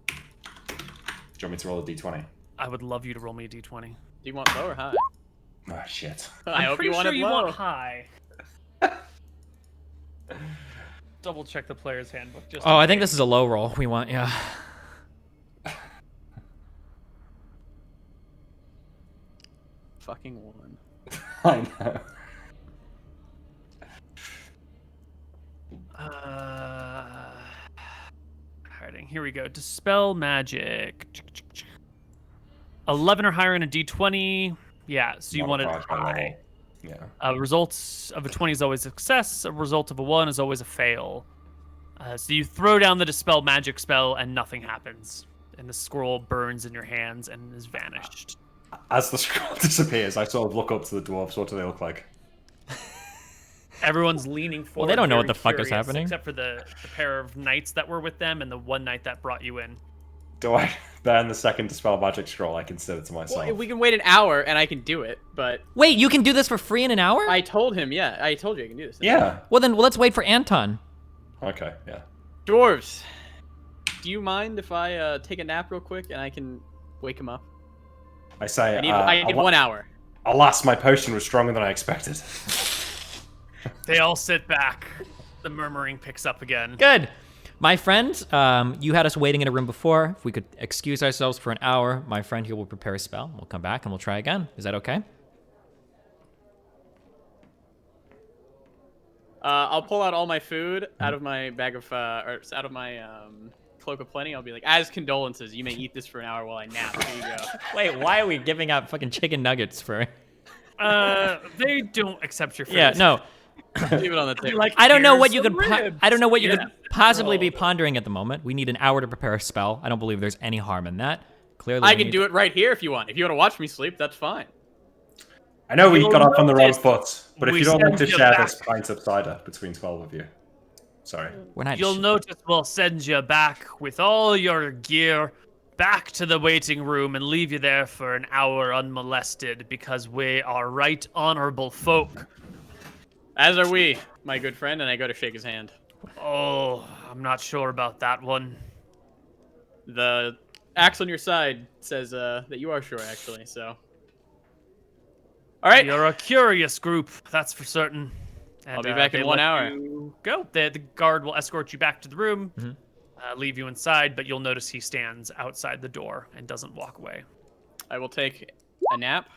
Do you want me to roll a d20? I would love you to roll me a d20. Do you want low or high? Oh, shit. I hope pretty you sure wanted you low. want high. Double check the player's handbook. Just Oh, I think this is a low roll. We want, yeah. Fucking 1. I know. Hiding. Here we go. Dispel magic. 11 or higher in a d20. Yeah, so you want it Modified by high. level. Yeah. Results of a 20 is always a success. A result of a 1 is always a fail. So you throw down the dispel magic spell and nothing happens. And the scroll burns in your hands and is vanished. As the scroll disappears, I sort of look up to the dwarves. What do they look like? Everyone's leaning forward. they don't know what very the fuck is curious, happening. Except for the pair of knights that were with them and the one knight that brought you in. Do I burn the second dispel magic scroll? I consider to myself. Well, we can wait an hour and I can do it, but Wait, you can do this for free in an hour? I told him, yeah, I told you I can do this. Yeah. Well, then let's wait for Anton. Okay. Yeah. Dwarves, do you mind if I take a nap real quick and I can wake him up? I say. I need 1 hour. Alas, my potion was stronger than I expected. They all sit back. The murmuring picks up again. Good. My friend, you had us waiting in a room before. If we could excuse ourselves for an hour, my friend here will prepare a spell. We'll come back and we'll try again. Is that okay? I'll pull out all my food out of my bag of, or out of my cloak of plenty. I'll be like, as condolences, you may eat this for an hour while I nap. Here you go. Wait, why are we giving out fucking chicken nuggets for... They don't accept your food. Yeah, no. Leave it on the table. Like, I don't know here's what you some could. ribs. I don't know what you Yeah. could possibly be Oh. pondering at the moment. We need an hour to prepare a spell. I don't believe there's any harm in that. Clearly, I can do it right here if you want. If you want to watch me sleep, that's fine. I know we You'll got off on the wrong notice foot, but if we you don't want to send you share back. this pint of cider between 12 of you, sorry. We're not. You'll notice we'll send you back with all your gear back to the waiting room and leave you there for an hour unmolested because we are right honorable folk. As are we, my good friend, and I go to shake his hand. Oh, I'm not sure about that one. The axe on your side says that you are sure, actually, so. All right. You're a curious group, that's for certain. And, I'll be back in they 1 let hour. you Go. The guard will escort you back to the room, leave you inside, but you'll notice he stands outside the door and doesn't walk away. I will take a nap.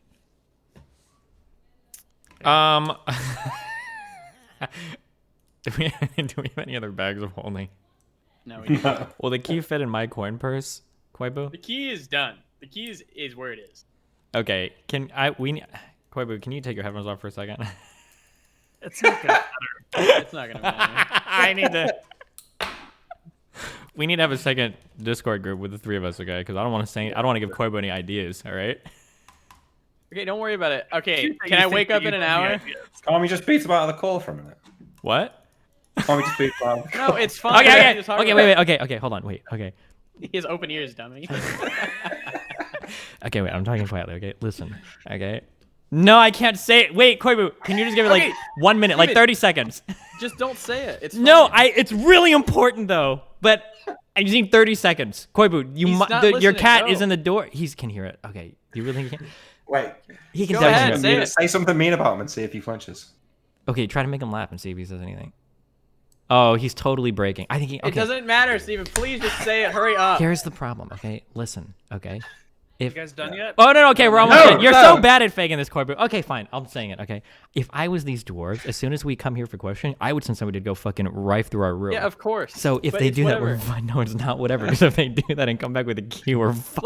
do we have any other bags of holding? No, we don't. Will the key fit in my coin purse, Koibu? The key is done. The key is where it is. Okay. Koibu, can you take your headphones off for a second? It's not gonna matter. It's not gonna matter. I need to. We need to have a second Discord group with the three of us, okay? Because I don't want to give Koibu any ideas. All right. Okay, don't worry about it. Okay, You can I think wake that up you in an have any hour? ideas. Can't we just beat him out of the call for a minute? What? Can't we just beat him out? No, it's fine. Okay. Just talk Okay. about Wait. Okay. Hold on. Wait. Okay. it. He has open ears, dummy. Okay. Wait. I'm talking quietly. Okay. Listen. Okay. No, I can't say it. Wait, Koibu, can you just give it like Okay, 1 minute, like Steven. 30 seconds? Just don't say it. It's No, fine. it's really important though. But I just need 30 seconds. Koibu, He's not your listening, cat go. is in the door. He can hear it. Okay. You really think he can? Wait. He can Go definitely ahead, hear it. say it. Say something mean about him and see if he flinches. Okay, try to make him laugh and see if he says anything. Oh, he's totally breaking. I think he. Okay. It doesn't matter, Steven. Please just say it. Hurry up. Here's the problem. Okay, listen. Okay. You guys done yet? Oh no, okay, we're almost No, done. You're no. so bad at faking this, Koibu. Okay, fine. I'm saying it. Okay. If I was these dwarves, as soon as we come here for questioning, I would send somebody to go fucking rife through our room. Yeah, of course. So if But they it's do that, we're whatever. fine. No, it's not whatever. Because if they do that and come back with a key, we're fucked.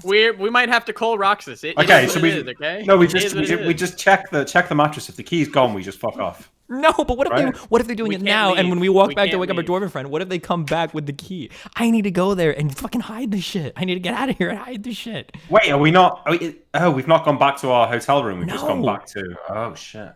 Listen, we might have to call Roxas. It Okay, is so what we it is, okay? no, we It just is what it we is. just check the mattress. If the key's gone, we just fuck off. No, but what if Right? what if they're doing We it can't now, and leave. when we walk We back to can't wake up our leave. dwarven friend, what if they come back with the key? I need to go there and fucking hide the shit. I need to get out of here and hide the shit. Wait, are we not? We've not gone back to our hotel room. We've just gone No. back to. Oh shit.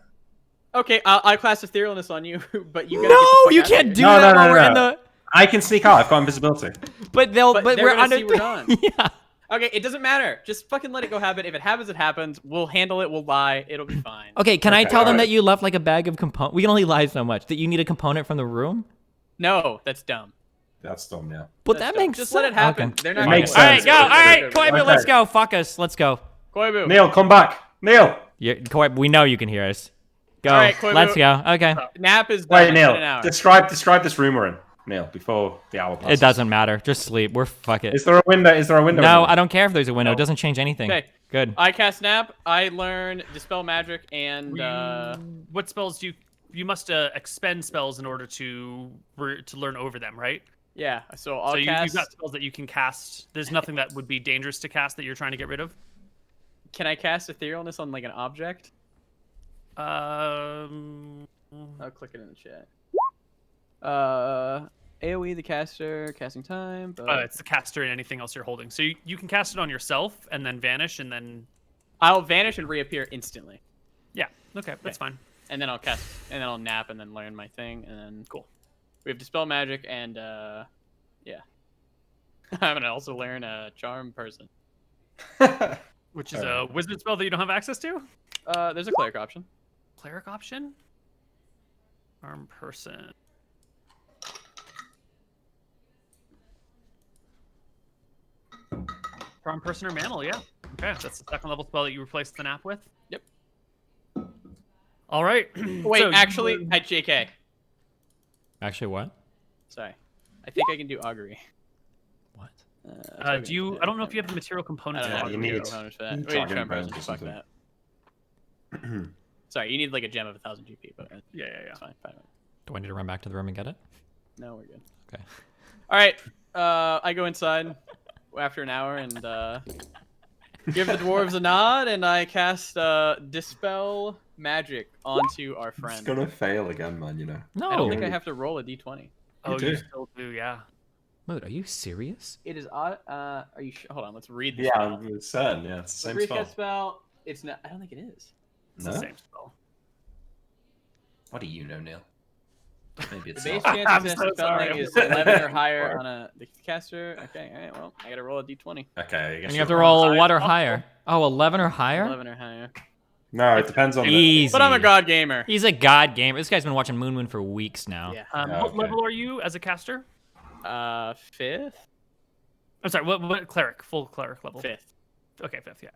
Okay, I'll cast Etherealness on you, but you gotta No, get the fuck you out of can't here. do No, that no, while no, we're no. in the. I can sneak out. I've got invisibility. But But we're they're gonna under. see we're gone. Yeah. Okay, it doesn't matter. Just fucking let it go happen. If it happens, it happens. We'll handle it. We'll lie. It'll be fine. Okay, can I Okay, tell them alright. that you left like a bag of components? We can only lie so much. That you need a component from the room. No, that's dumb. That's dumb, yeah. But That's that dumb. makes Just sense. let it happen. Okay. They're not. It makes gonna sense. lie. All right, Okay. Koibu, let's go. Fuck us. Let's go. Koibu. Neil, come back. Neil. Koibu, we know you can hear us. Go. All right, Koibu. Let's go. Okay. Nap is done. Wait, in Neil. an hour. Describe this room we're in, Neil, before the hour passes. It doesn't matter. Just sleep. We're fuck it. Is there a window? Is there a window? No, in I don't care if there's a window. It No. doesn't change anything. Okay. Good. I cast Nap. I learn Dispel Magic and What spells do you must expend spells in order to learn over them, right? yeah. So I'll So cast. you've got spells that you can cast. There's nothing that would be dangerous to cast that you're trying to get rid of. Can I cast Etherealness on like an object? Uh, I'll click it in the chat. AOE the caster, casting time. But it's the caster and anything else you're holding. So you can cast it on yourself and then vanish and then. I'll vanish and reappear instantly, Yeah. Okay, that's fine. and then I'll cast, and then I'll nap, and then learn my thing, and then Cool. we have Dispel Magic, and yeah. I'm gonna also learn Charm Person. Which is a wizard spell that you don't have access to. There's a cleric option. Cleric option. Arm person. Arm person or mammal, yeah. Okay, that's the second level spell that you replaced the nap with. Yep. All right. Wait, So you actually, learn- I JK. Actually, what? Sorry, I think I can do augury. What? do you? I don't know if you have the material I components. don't of know. you augury. need- components for that. you Wait, dragon Charm bones Person. or Fuck that. something. Sorry, you need like a gem of 1,000 GP, but Yeah. it's fine. Do I need to run back to the room and get it? No, we're good. Okay. All right. I go inside after an hour and give the dwarves a nod, and I cast Dispel Magic onto our It's friend. gonna fail again, man. You know. No. I don't think I have to roll a d20. Oh, You you do. still do, yeah. Mood, are you serious? It is odd. Are you? Hold on. Let's read the Yeah, spell. I'm certain. Yeah, it's the Let's same read spell. that spell. It's not. I don't think it is. It's No? the same spell. What do you know, Neil? Maybe The it's base not. chance I'm of so spelling sorry. is 11 or higher on the caster. Okay. All right. Well, I gotta roll a d20. Okay, I guess And you have to you're roll wrong. a what or higher? Oh, 11 or higher? 11 or higher. No, it depends on the. Easy. But I'm a god gamer. He's a god gamer. This guy's been watching Moon for weeks now. Yeah. Yeah, What okay. level are you as a caster? 5th. I'm sorry. What cleric? Full cleric level. 5th. Okay, 5th. Yeah.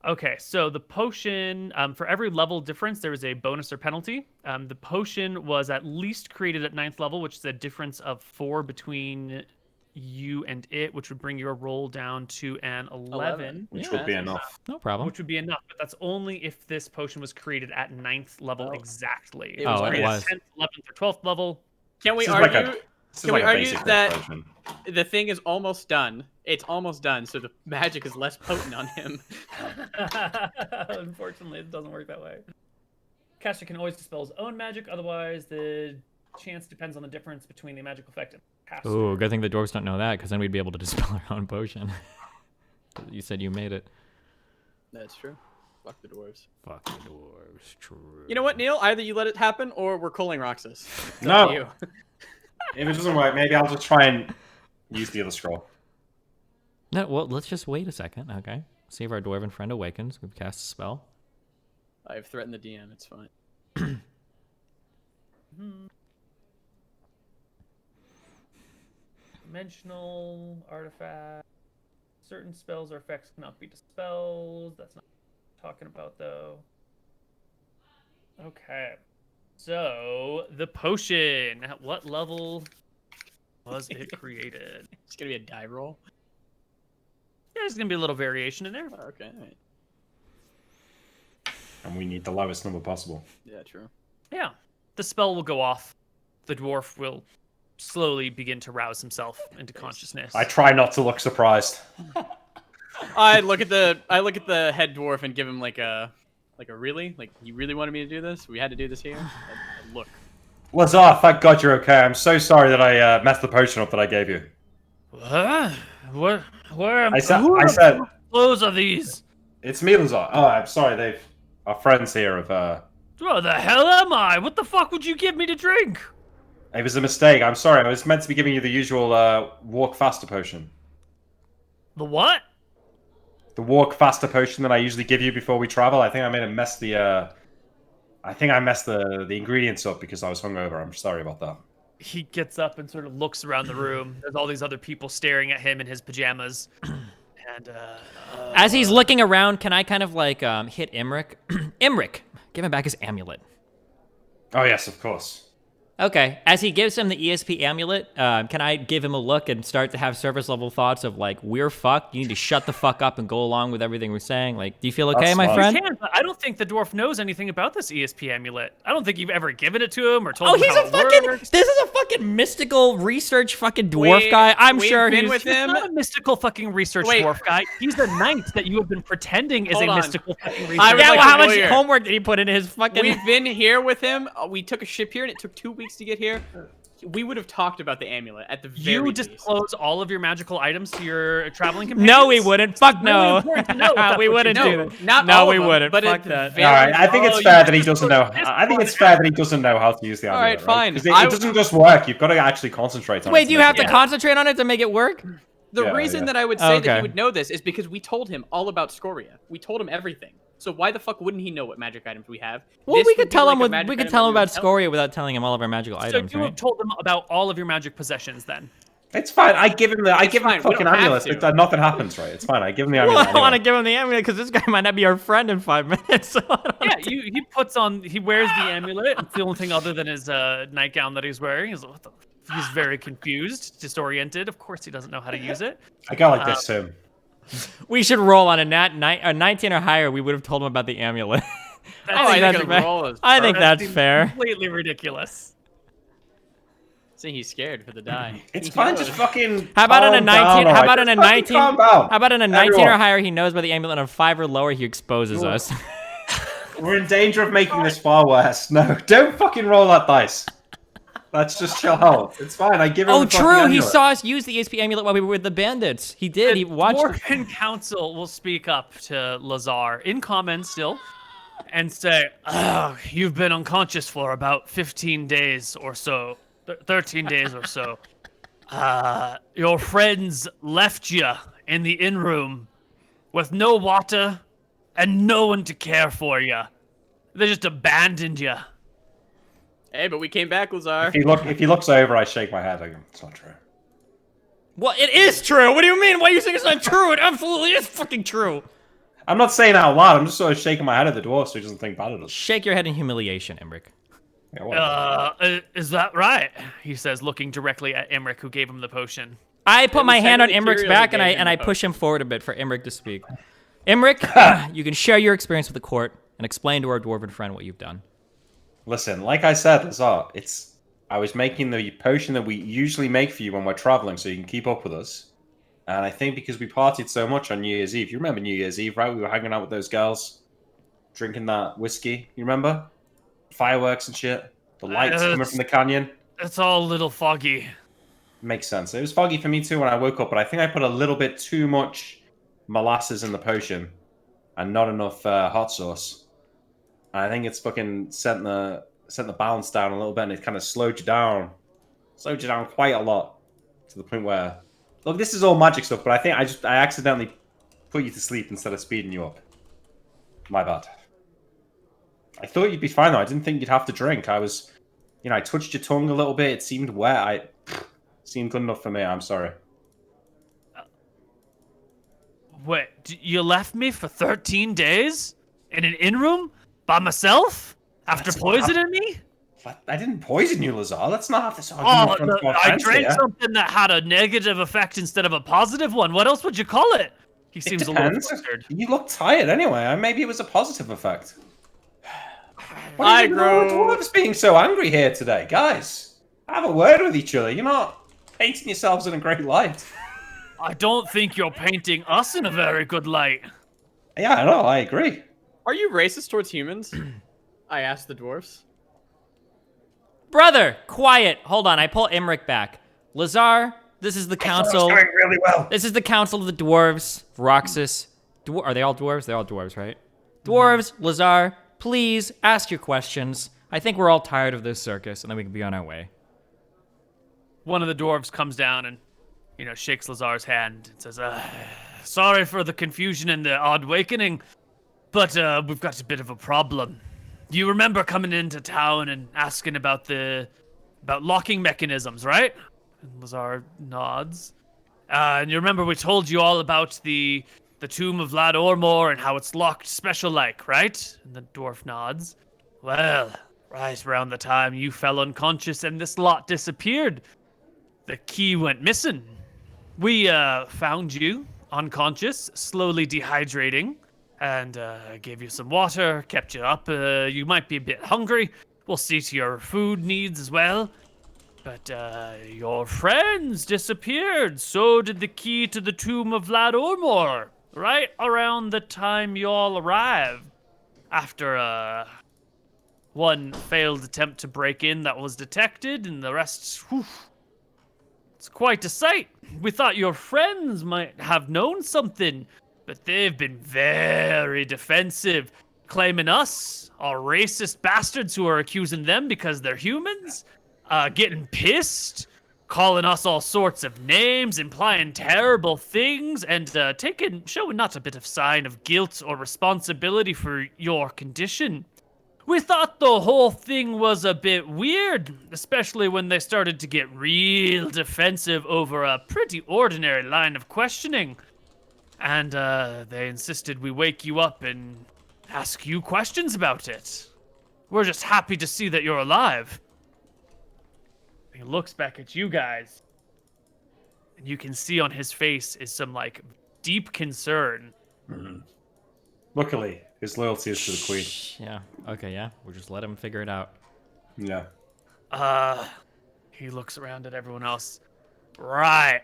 Okay, so the potion, for every level difference, there is a bonus or penalty. The potion was at least created at 9th level, which is a difference of 4 between you and it, which would bring your roll down to an 11, Which Yeah, would be that's enough. No problem. which would be enough. But that's only if this potion was created at 9th level Oh. exactly. It If was it created was. at 10th, 11th, or 12th level. Can we This is like argue? a- This is Can we like a argue basic that- version. The thing is almost done. It's almost done, so the magic is less potent on him. Unfortunately, it doesn't work that way. Caster can always dispel his own magic. Otherwise, the chance depends on the difference between the magical effect and caster. Ooh, good thing the dwarves don't know that, because then we'd be able to dispel our own potion. You said you made it. That's true. Fuck the dwarves. Fuck the dwarves, true. You know what, Neil? Either you let it happen, or we're calling Roxas. It's No. up to you. If it doesn't work, maybe I'll just try and use the other scroll. No, well, let's just wait a second, okay? See if our dwarven friend awakens. We've cast a spell. I've threatened the DM. It's fine. Dimensional artifact. Certain spells or effects cannot be dispelled. That's not what I'm talking about, though. Okay. So, the potion. At what level was it created? It's gonna be a die roll. Yeah, there's going to be a little variation in there. Oh, okay. All right. And we need the lowest number possible. Yeah, true. Yeah. The spell will go off. The dwarf will slowly begin to rouse himself into consciousness. I try not to look surprised. I look at the head dwarf and give him like a really, like, you really wanted me to do this? We had to do this here. A look. Lazar, thank God you're okay. I'm so sorry that I messed the potion up that I gave you. What? Where? I said, who I the said, clothes are these? it's me, Lazar. Oh, I'm sorry. Our friends here have What the hell am I? What the fuck would you give me to drink? It was a mistake. I'm sorry. I was meant to be giving you the usual walk faster potion. The what? The walk faster potion that I usually give you before we travel. I think I made a mess the ingredients up because I was hungover. I'm sorry about that. He gets up and sort of looks around the room. There's all these other people staring at him in his pajamas. And As he's looking around, can I kind of like hit Imric? Imric, give him back his amulet. Oh yes, of course. Okay, as he gives him the ESP amulet, can I give him a look and start to have surface level thoughts of like, we're fucked, you need to shut the fuck up and go along with everything we're saying? Like, do you feel okay, That's my smart. friend? you can, but I don't think the dwarf knows anything about this ESP amulet. I don't think you've ever given it to him or told Oh, him he's how a it fucking, works. this is a fucking mystical research fucking dwarf guy. I'm we've sure been he's... with He's him. not a mystical fucking research Wait. dwarf guy. He's a knight that you have been pretending is Hold a on. mystical fucking research I was Yeah, like well, a how much lawyer. homework did he put into his fucking... We've been here with him. We took a ship here, and it took 2 weeks to get here. We would have talked about the amulet at the very You least. disclose all of your magical items to your traveling companions? No, we wouldn't. Fuck Really no. important to know if that's We what wouldn't you do do. that. Not No, all we of them, wouldn't. but Fuck at the that. very All right, I think it's Oh, fair you that he just doesn't know. disclosed I think this it's fair that he doesn't know how to use the All amulet. right, fine. Because it I- doesn't just work. You've got to actually concentrate on it. Wait, do you make have it to work. concentrate on it to make it work? The Yeah, reason yeah. that I would say that Okay. he would know this is because we told him all about Scoria. We told him everything. So why the fuck wouldn't he know what magic items we have? Well, This we would could be tell like him a with, magic we could item tell that him we would about tell Scoria without telling him all of our magical So items, you right? have told them about all of your magic possessions then. It's fine. I give him the. I It's give him fine, the we fucking don't have amulet. to. Nothing happens, right? It's fine. I give him the Well, amulet. I want to anyway. give him the amulet because this guy might not be our friend in 5 minutes. So I don't Yeah, he puts on, he wears the amulet. It's the only thing other than his nightgown that he's wearing. He's very confused, disoriented. Of course, he doesn't know how to use it. I go like this to him. We should roll on a 19 or higher. We would have told him about the amulet. That's, Oh, I that's think a fair. roll is I think that that's seems fair. completely ridiculous. See, he's scared for the die. It's fine. Just fucking. How about on a calm 19? down, How alright? about on a Just fucking 19? Calm down. How about on a 19 or Everyone. higher? He knows about the amulet. On a 5 or lower, he exposes Sure. us. We're in danger of making this far worse. No, don't fucking roll that dice. Let's just chill out. It's fine. I give him. Oh, the fucking true. He amulet. saw us use the ESP amulet while we were with the bandits. He did. He The watched. Dwarven Council will speak up to Lazar in comments still and say, "Oh, you've been unconscious for about 15 days or so, 13 days or so. Your friends left you in the inn room with no water and no one to care for you. They just abandoned you." Hey, but we came back, Lazar. If he looks over, I shake my head. I go, it's not true. Well, it is true. What do you mean? Why are you saying it's not true? It absolutely is fucking true. I'm not saying it out loud. I'm just sort of shaking my head at the dwarf so he doesn't think bad of us. Shake your head in humiliation, Emric. Yeah, whatever. Is that right? He says, looking directly at Emric, who gave him the potion. I put my hand on Lieutenant Emric's Imperial back and gave him I the push him forward a bit for Emric to speak. Emric, you can share your experience with the court and explain to our dwarven friend what you've done. Listen, like I said, Lazar, I was making the potion that we usually make for you when we're traveling so you can keep up with us. And I think because we partied so much on New Year's Eve, you remember New Year's Eve, right? We were hanging out with those girls, drinking that whiskey. You remember? Fireworks and shit. The lights coming from the canyon. It's all a little foggy. Makes sense. It was foggy for me too when I woke up, but I think I put a little bit too much molasses in the potion and not enough hot sauce. And I think it's fucking sent the balance down a little bit, and it kind of slowed you down quite a lot to the point where, look, this is all magic stuff, but I think I accidentally put you to sleep instead of speeding you up. My bad. I thought you'd be fine though. I didn't think you'd have to drink. I touched your tongue a little bit. It seemed wet. Seemed good enough for me. I'm sorry. Wait, you left me for 13 days? In an inn room? By myself? After That's what poisoning me? I didn't poison you, Lazar. Let's not have this Oh, argument in front of our I friends drank here. something that had a negative effect instead of a positive one. What else would you call it? He It seems a little depends. flustered. You look tired anyway. Maybe it was a positive effect. What I is it with all the grow- dwarves being so angry here today? Guys, have a word with each other. You're not painting yourselves in a great light. I don't think you're painting us in a very good light. Yeah, I know. I agree. Are you racist towards humans? I asked the dwarfs. Brother, quiet. Hold on. I pull Emric back. Lazar, this is the council. It's going really well. This is the council of the dwarves. Roxas. Are they all dwarves? They're all dwarves, right? Dwarves, Lazar, please ask your questions. I think we're all tired of this circus, and then we can be on our way. One of the dwarves comes down and, shakes Lazar's hand and says, sorry for the confusion and the odd awakening, but we've got a bit of a problem. You remember coming into town and asking about locking mechanisms, right? And Lazar nods. And you remember we told you all about the tomb of Vlad Ormor and how it's locked special-like, right? And the dwarf nods. Well, right around the time you fell unconscious and this lot disappeared, the key went missing. We found you unconscious, slowly dehydrating, and gave you some water, kept you up. You might be a bit hungry. We'll see to your food needs as well. But your friends disappeared. So did the key to the tomb of Vlad Ormor, right around the time you all arrived. After one failed attempt to break in that was detected, and the rest, it's quite a sight. We thought your friends might have known something, but they've been very defensive, claiming us are racist bastards who are accusing them because they're humans, getting pissed, calling us all sorts of names, implying terrible things, and showing not a bit of sign of guilt or responsibility for your condition. We thought the whole thing was a bit weird, especially when they started to get real defensive over a pretty ordinary line of questioning. And they insisted we wake you up and ask you questions about it. We're just happy to see that you're alive. He looks back at you guys, and you can see on his face is some, deep concern. Mm-hmm. Luckily, his loyalty is to the queen. Yeah. Okay, yeah. We'll just let him figure it out. Yeah. He looks around at everyone else. Right.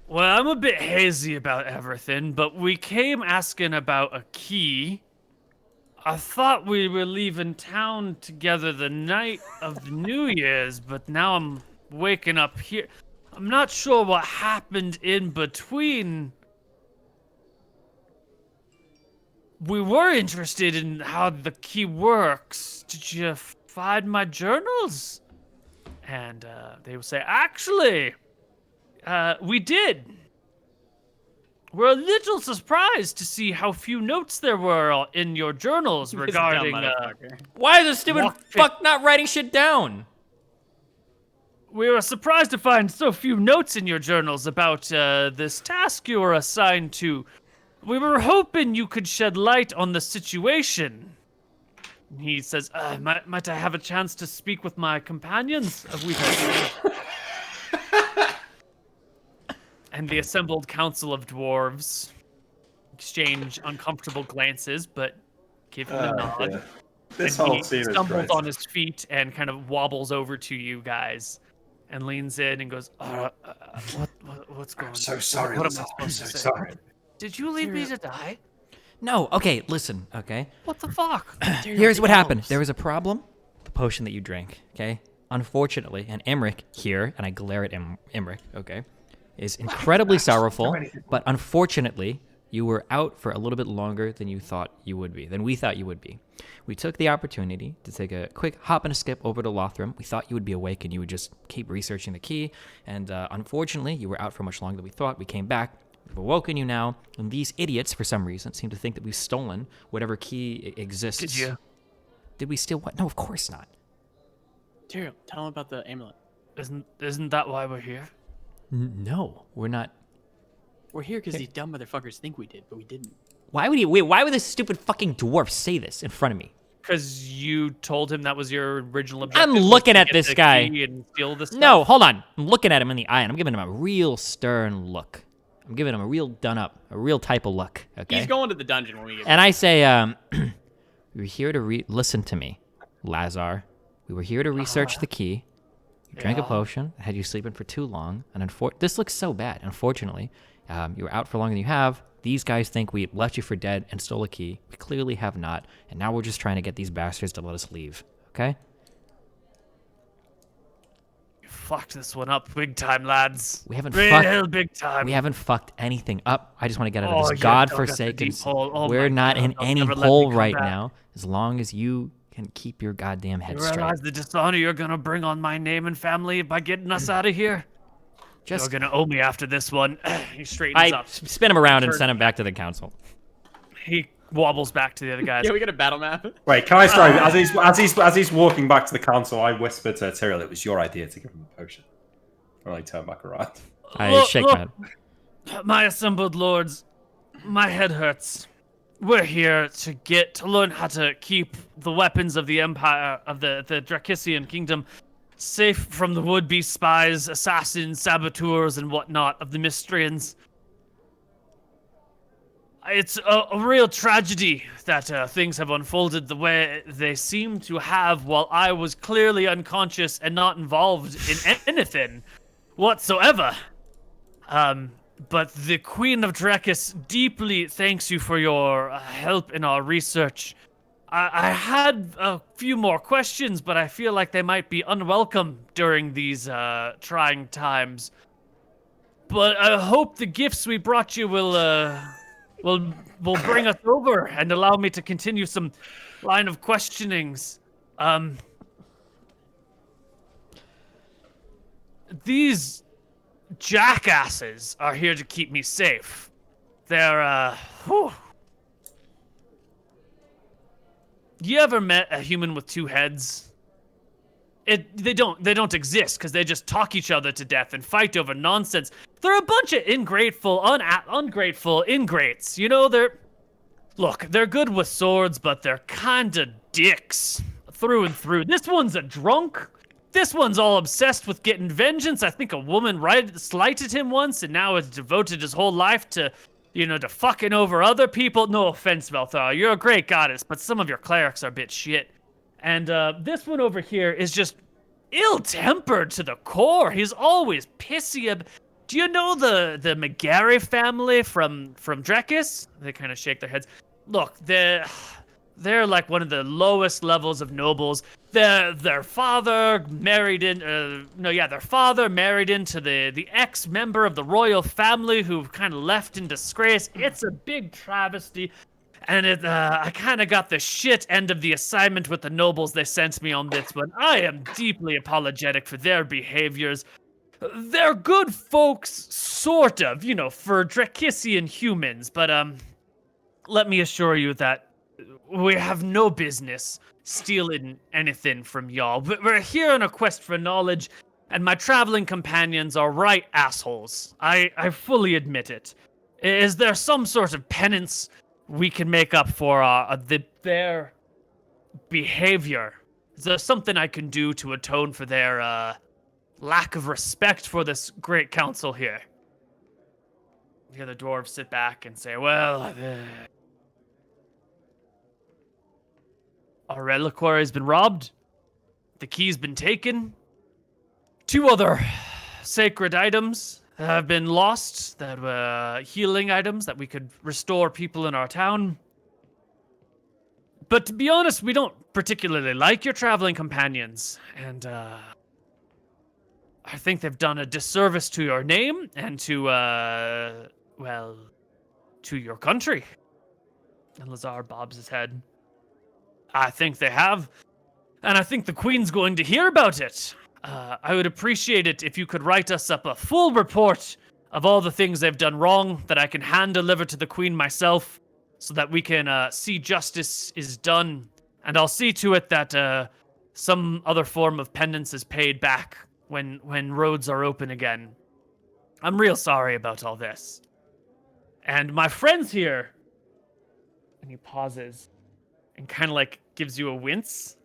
Well, I'm a bit hazy about everything, but we came asking about a key. I thought we were leaving town together the night of New Year's, but now I'm waking up here. I'm not sure what happened in between. We were interested in how the key works. Did you find my journals? And they would say, actually, we did. We're a little surprised to see how few notes there were in your journals regarding... Why is this stupid fuck not writing shit down? We were surprised to find so few notes in your journals about this task you were assigned to. We were hoping you could shed light on the situation. He says, might I have a chance to speak with my companions? And the assembled council of dwarves exchange uncomfortable glances, but give him a nod. Yeah. This whole scene is stumbles great. on his feet and kind of wobbles over to you guys and leans in and goes, what's going on? I'm so sorry. What am I I'm supposed so to say? sorry. Did you leave me to die? No, okay, listen, okay? What the fuck? Here's what happened. There was a problem. The potion that you drank, okay? Unfortunately, and Emmerich here, and I glare at Emmerich, okay, is incredibly sorrowful, but unfortunately, you were out for a little bit longer than you thought you would be, than we thought you would be. We took the opportunity to take a quick hop and a skip over to Lothram. We thought you would be awake and you would just keep researching the key, and unfortunately, you were out for much longer than we thought. We came back. We've awoken you now, and these idiots, for some reason, seem to think that we've stolen whatever key exists. Did you? Did we steal what? No, of course not. Tyrael, tell him about the amulet. Isn't that why we're here? No, we're not. We're here because these dumb motherfuckers think we did, but we didn't. Why would this stupid fucking dwarf say this in front of me? Because you told him that was your original objective. I'm looking at get this the guy. key and steal the stuff? No, hold on. I'm looking at him in the eye, and I'm giving him a real stern look. I'm giving him a real done-up, a real type of look, okay? He's going to the dungeon when we get And I say, we're here to listen to me, Lazar. We were here to research the key. You drank a potion, had you sleeping for too long, and this looks so bad. Unfortunately, you were out for longer than you have. These guys think we left you for dead and stole a key. We clearly have not, and now we're just trying to get these bastards to let us leave, okay? fucked this one up big time, lads. We haven't Real big time. We haven't fucked anything up. I just want to get out of Oh, this you dug us a godforsaken. deep hole. Oh We're my not God, in they'll any never let me hole come right back. now. As long as you can keep your goddamn head You straight. realize the dishonor you're gonna bring on my name and family by getting us out of here? Just You're gonna owe me after this one. He straightens I up. spin him around and Turn- send him back to the council. He wobbles back to the other guys. Yeah, we get a battle map. Wait, can I sorry? As he's walking back to the council, I whispered to Tyrell, "It was your idea to give him a potion." Or I turn back around. I shake my head. My assembled lords, my head hurts. We're here to learn how to keep the weapons of the Empire, of the Dracissian Kingdom, safe from the would-be spies, assassins, saboteurs, and whatnot of the Mystrians. It's a real tragedy that things have unfolded the way they seem to have while I was clearly unconscious and not involved in anything whatsoever. But the Queen of Dracis deeply thanks you for your help in our research. I had a few more questions, but I feel like they might be unwelcome during these trying times. But I hope the gifts we brought you will bring us over and allow me to continue some line of questionings. These jackasses are here to keep me safe. They're whew. You ever met a human with two heads? They don't exist because they just talk each other to death and fight over nonsense. They're a bunch of ungrateful ingrates. You know, they're good with swords, but they're kinda dicks through and through. This one's a drunk. This one's all obsessed with getting vengeance. I think a woman slighted him once and now has devoted his whole life to, to fucking over other people. No offense, Velthar, you're a great goddess, but some of your clerics are a bit shit. And this one over here is just ill-tempered to the core. He's always pissy. Do you know the McGarry family from Dracis? They kind of shake their heads. Look, they're like one of the lowest levels of nobles. Their father married into the ex-member of the royal family who kind of left in disgrace. It's a big travesty. And I kind of got the shit end of the assignment with the nobles they sent me on this one. I am deeply apologetic for their behaviors. They're good folks, sort of, for Dracissian humans. But let me assure you that we have no business stealing anything from y'all. We're here on a quest for knowledge, and my traveling companions are right assholes. I fully admit it. Is there some sort of penance we can make up for their behavior? Is there something I can do to atone for their lack of respect for this great council here? You hear the dwarves sit back and say, well, our reliquary has been robbed. The key's been taken. 2 other sacred items have been lost, that were healing items that we could restore people in our town. But to be honest, we don't particularly like your traveling companions, and I think they've done a disservice to your name and to your country. And Lazar bobs his head. I think they have, and I think the Queen's going to hear about it. I would appreciate it if you could write us up a full report of all the things they've done wrong that I can hand-deliver to the Queen myself so that we can see justice is done. And I'll see to it that some other form of penance is paid back when roads are open again. I'm real sorry about all this. And my friends here, and he pauses and kind of like gives you a wince,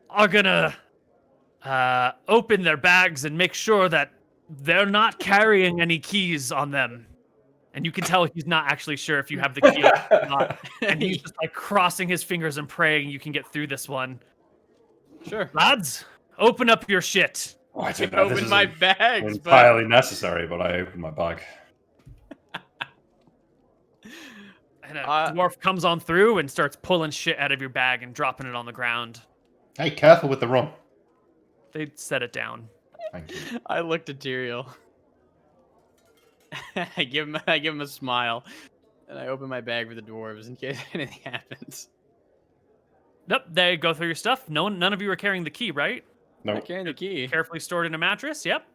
are gonna open their bags and make sure that they're not carrying any keys on them. And you can tell he's not actually sure if you have the key or not. And he's just like crossing his fingers and praying you can get through this one. Sure. Lads, open up your shit. Oh, I I don't know. This open is my bags, entirely necessary, but I opened my bag. And a dwarf comes on through and starts pulling shit out of your bag and dropping it on the ground. Hey, careful with the rum. They set it down. Thank you. I looked at Tyrael. I give him a smile, and I open my bag for the dwarves in case anything happens. Nope, they go through your stuff. None of you are carrying the key, right? I'm No. carrying the key. Carefully stored in a mattress. Yep,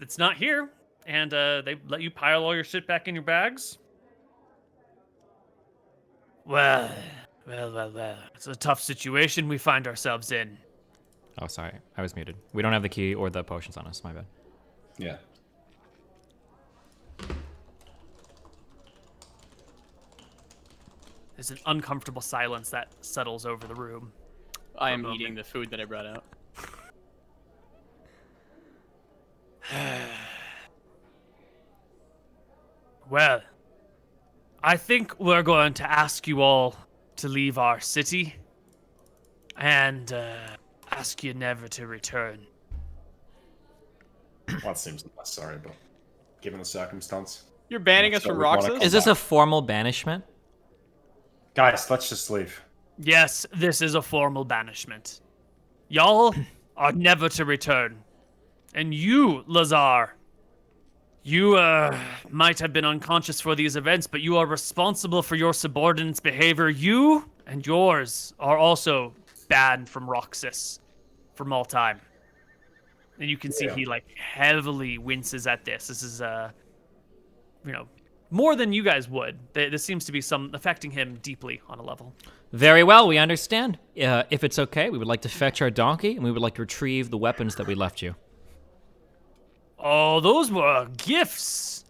it's not here, and they let you pile all your shit back in your bags. Well. It's a tough situation we find ourselves in. Oh, sorry. I was muted. We don't have the key or the potions on us. My bad. Yeah. There's an uncomfortable silence that settles over the room. I am eating the food that I brought out. Well, I think we're going to ask you all to leave our city and ask you never to return. That seems unnecessary, but given the circumstance. You're banning us So from we wanna Roxas? come Is this back. a formal banishment? Guys, let's just leave. Yes, this is a formal banishment. Y'all are never to return. And you, Lazar, you might have been unconscious for these events, but you are responsible for your subordinates' behavior. You and yours are also banned from Roxas from all time. And you can see he like heavily winces at this. This is more than you guys would. This seems to be affecting him deeply on a level. Very well, we understand. If it's okay, we would like to fetch our donkey, and we would like to retrieve the weapons that we left you. Oh, those were gifts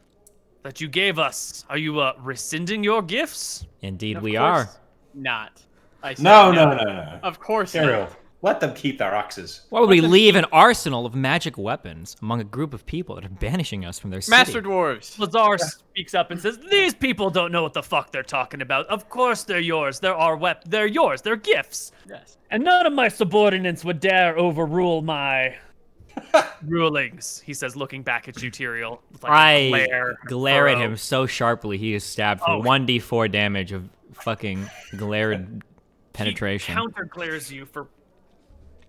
that you gave us. Are you rescinding your gifts? Indeed, Of we course are. Not. I said No. Of course Ariel, not. let them keep their axes. Why would we leave an arsenal of magic weapons among a group of people that are banishing us from their city? Master dwarves. Lazar speaks up and says, "These people don't know what the fuck they're talking about. Of course they're yours. They're yours. They're gifts. Yes. And none of my subordinates would dare overrule my rulings," he says, looking back at you, Tyrael. With like a I glare at furrow. him so sharply he is stabbed for Oh. 1d4 damage of fucking glared penetration. He counter glares you for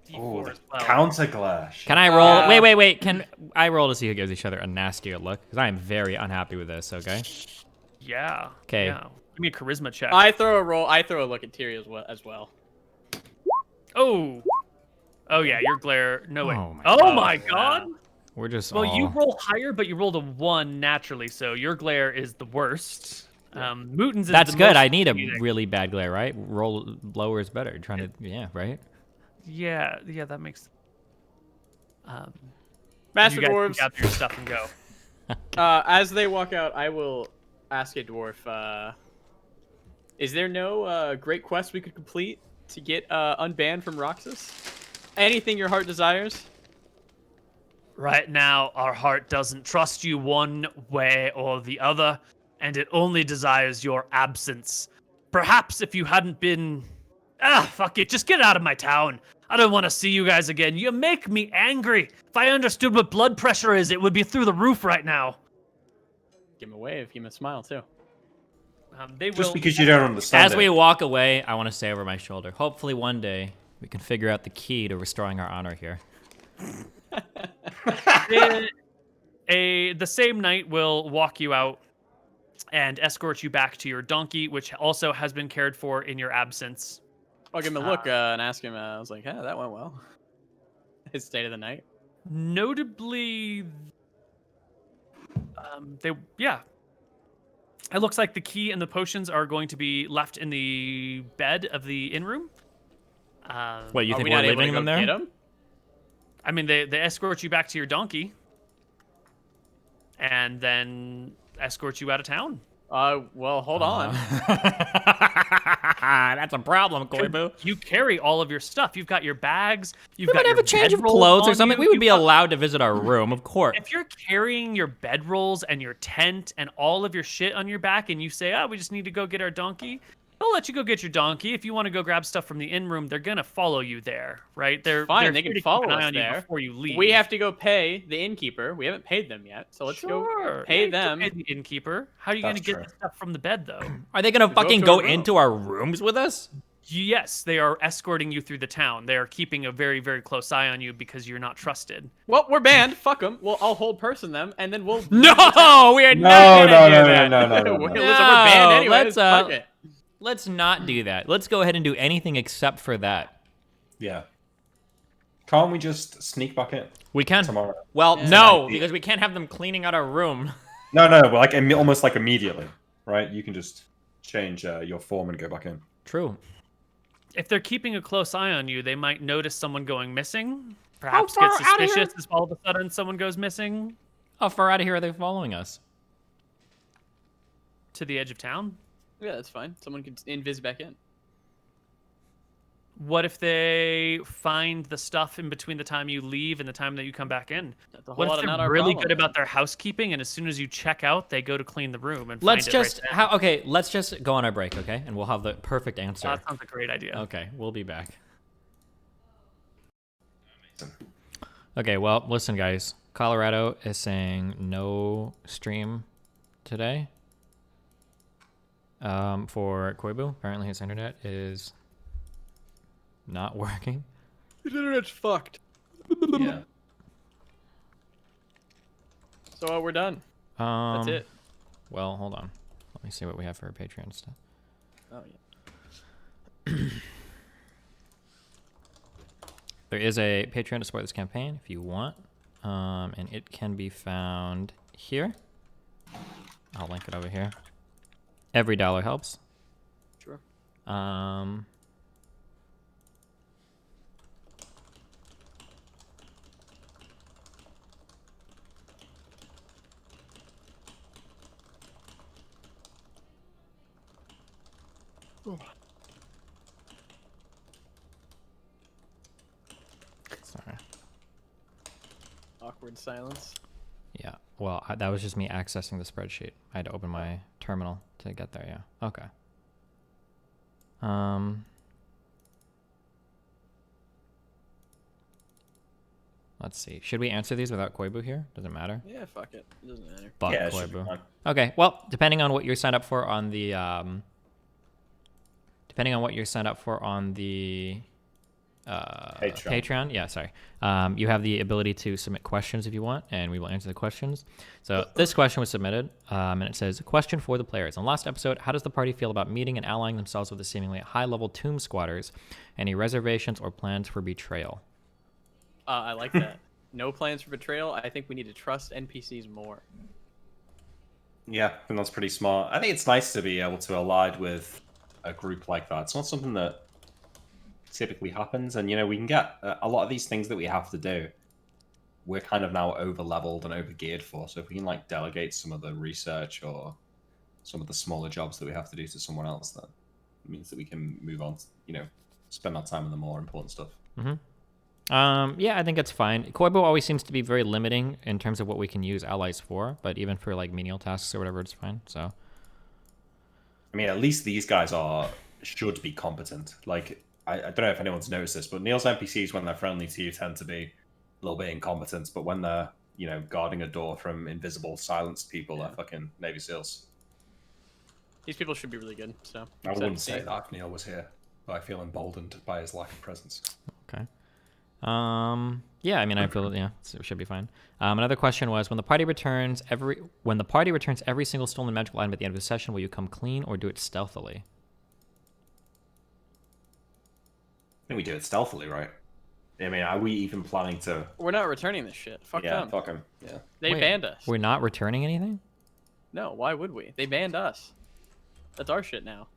D4 Oh, as well. counter glash. Can I roll? Wait. Can I roll to see who gives each other a nastier look? Because I am very unhappy with this, okay? Yeah. 'Kay. Yeah. Give me a charisma check. I throw a look at Tyrael as well. Oh. Oh yeah, your glare. No way. Oh my Oh my god. We're just Well, all... you roll higher, but you rolled a 1 naturally, so your glare is the worst. Mouton's is That's the good. most I need a confusing. really bad glare, right? Roll lower is better. Trying to... Yeah, right? Yeah, that makes. Master you guys dwarves. can gather your stuff and go. As they walk out, I will ask a dwarf, is there no great quest we could complete to get unbanned from Roxas? Anything your heart desires? Right now, our heart doesn't trust you one way or the other, and it only desires your absence. Perhaps if you hadn't been... fuck it, just get out of my town. I don't want to see you guys again. You make me angry. If I understood what blood pressure is, it would be through the roof right now. Give him a wave. Give him a smile, too. They Just will... because you don't understand As it. we walk away, I want to say over my shoulder, hopefully one day we can figure out the key to restoring our honor here. The same knight will walk you out and escort you back to your donkey, which also has been cared for in your absence. I'll give him a look and ask him. I was like, "Yeah, that went well." His state of the night. Notably, it looks like the key and the potions are going to be left in the bed of the inn room. Wait, you Are think we we're not able to leaving go them there? get him? I mean, they escort you back to your donkey, and then escort you out of town. Well, hold on. That's a problem, Koibu. You carry all of your stuff. You've got your bags. You've We got might have your a change of bedrolls clothes or on something. you. We would You've be got- allowed to visit our room, of course. If you're carrying your bedrolls and your tent and all of your shit on your back, and you say, "Oh, we just need to go get our donkey," they'll let you go get your donkey. If you want to go grab stuff from the inn room, they're gonna follow you there, right? They're Fine, they're they free can to keep follow an eye us on you there. before you leave. We have to go pay the innkeeper. We haven't paid them yet, so let's go Sure. pay Yeah, them. you can pay the innkeeper. How are you gonna That's get true. the stuff from the bed, though? Are they gonna go fucking to go our room. into our rooms with us? Yes, they are escorting you through the town. They are keeping a very, very close eye on you because you're not trusted. Well, we're banned. Fuck them. Well, I'll hold person them, and then we'll. No, we are No, not no, gonna do no, that. no, no, no, no, Listen, no. we're banned No, anyways. Fuck it. Let's not do that. Let's go ahead and do anything except for that. Yeah. Can't we just sneak back in We can. tomorrow? Well, Yeah. no, because we can't have them cleaning out our room. No, but like almost like immediately, right? You can just change your form and go back in. True. If they're keeping a close eye on you, they might notice someone going missing. Perhaps far get outta here? suspicious if all of a sudden someone goes missing How far out of here are they following us? to the edge of town. Yeah, that's fine. Someone could invis back in. What if they find the stuff in between the time you leave and the time that you come back in? That's a whole What lot if of not they're our really problem, good man. about their housekeeping, and as soon as you check out, they go to clean the room and Let's find it just right there? let's just go on our break, okay? And we'll have the perfect answer. That sounds a great idea. Okay, we'll be back. Okay, well, listen, guys. Colorado is saying no stream today. For Koibu, apparently his internet is not working. His internet's fucked. Yeah. So we're done. That's it. Well, hold on. Let me see what we have for our Patreon stuff. Oh yeah. There is a Patreon to support this campaign if you want, and it can be found here. I'll link it over here. Every dollar helps. Sure. Sorry. Awkward silence. Yeah. Well, that was just me accessing the spreadsheet. I had to open my terminal to get there. Yeah. Okay. Let's see. Should we answer these without Koibu here? Does it matter? Yeah, fuck it. It doesn't matter. Fuck Yeah, it should be Koibu. fine. Okay. Well, depending on what you're signed up for on the Patreon. Yeah, sorry. You have the ability to submit questions if you want, and we will answer the questions. So this question was submitted, and it says, question for the players. In the last episode, how does the party feel about meeting and allying themselves with the seemingly high-level tomb squatters? Any reservations or plans for betrayal? I like that. No plans for betrayal. I think we need to trust NPCs more. Yeah, I think that's pretty smart. I think it's nice to be able to ally with a group like that. It's not something that typically happens, and we can get a lot of these things that we have to do. We're kind of now over leveled and over geared for. So if we can like delegate some of the research or some of the smaller jobs that we have to do to someone else, then it means that we can move on. Spend our time on the more important stuff. Mm-hmm. Yeah, I think it's fine. Koibu always seems to be very limiting in terms of what we can use allies for, but even for like menial tasks or whatever, it's fine. So, I mean, at least these guys should be competent. Like, I don't know if anyone's noticed this, but Neil's NPCs, when they're friendly to you, tend to be a little bit incompetent. But when they're, guarding a door from invisible, silenced people, they're fucking Navy SEALs. These people should be really good. So I wouldn't say that if Neil was here, but I feel emboldened by his lack of presence. okay. Yeah, I mean, I feel it should be fine. Another question was, when the party returns every single stolen magical item at the end of the session, will you come clean or do it stealthily? I think we do it stealthily, right? I mean, are we even planning to? we're not returning this shit. Fuck them. Fuck him. Yeah. They Wait, banned us. We're not returning anything? No, why would we? They banned us. That's our shit now.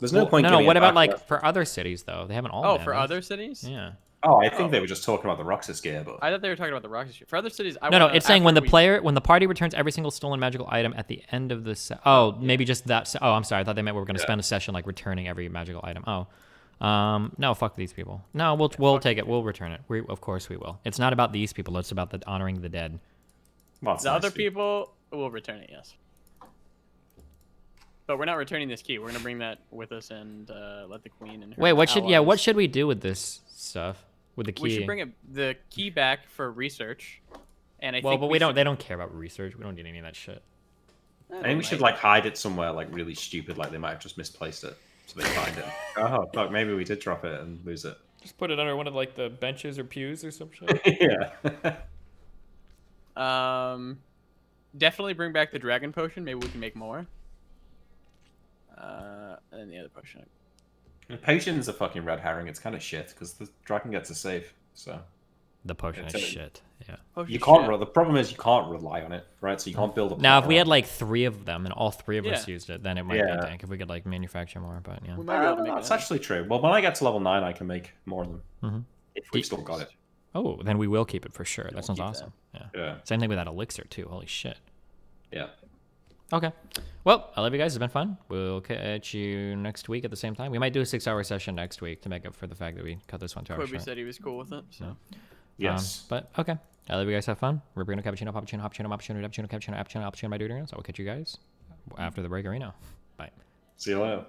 There's no Well, point. No, giving what it about back like for other cities though? They haven't all. Oh, banned for us. other cities? Yeah. Oh, I think they were just talking about the Roxas gear, but I thought they were talking about the Roxas shit. For other cities, No, it's saying when the party returns every single stolen magical item at the end of the maybe just that. Oh, I'm sorry. I thought they meant we were going to spend a session like returning every magical item. Oh, no, fuck these people. No, we'll take it. We'll return it. Of course we will. It's not about these people. It's about honoring the dead. well, it's The nice other of you. people will return it, yes. But we're not returning this key. We're gonna bring that with us and let the queen and her Wait, what allies- should we do with this stuff? With the key? We should bring the key back for research. And I Well, think but we don't. should- They don't care about research. We don't need any of that shit. I think we should like hide it somewhere like really stupid, like they might have just misplaced it. So they find it. Oh fuck! Maybe we did drop it and lose it. Just put it under one of like the benches or pews or some shit. Yeah. Definitely bring back the dragon potion. Maybe we can make more. And then the other potion. Potion's a fucking red herring. It's kind of shit because the dragon gets a save. So The potion is It's a- shit. Yeah. Potion you can't. shit. The problem is you can't rely on it, right? So you can't build up. Now, if we had like 3 of them and all 3 of us Yeah. used it, then it might Yeah. be dank. If we could like manufacture more, but yeah. We might be able to make that's it. actually true. Well, when I get to level 9, I can make more of them. Mhm. If we've still got it. Oh, then we will keep it for sure. That We'll sounds keep awesome. Yeah. Yeah. Same thing with that elixir too. Holy shit. Yeah. Okay. Well, I love you guys. It's been fun. We'll catch you next week at the same time. We might do a 6-hour session next week to make up for the fact that we cut this one 2 hours Koibu short. said he was cool with it. So. Yes. But okay. I love you guys. Have fun. We're bringing cappuccino, cappuccino, cappuccino, cappuccino, cappuccino, cappuccino, cappuccino, cappuccino, my dude. So I will catch you guys after the break arena. Bye. See you later.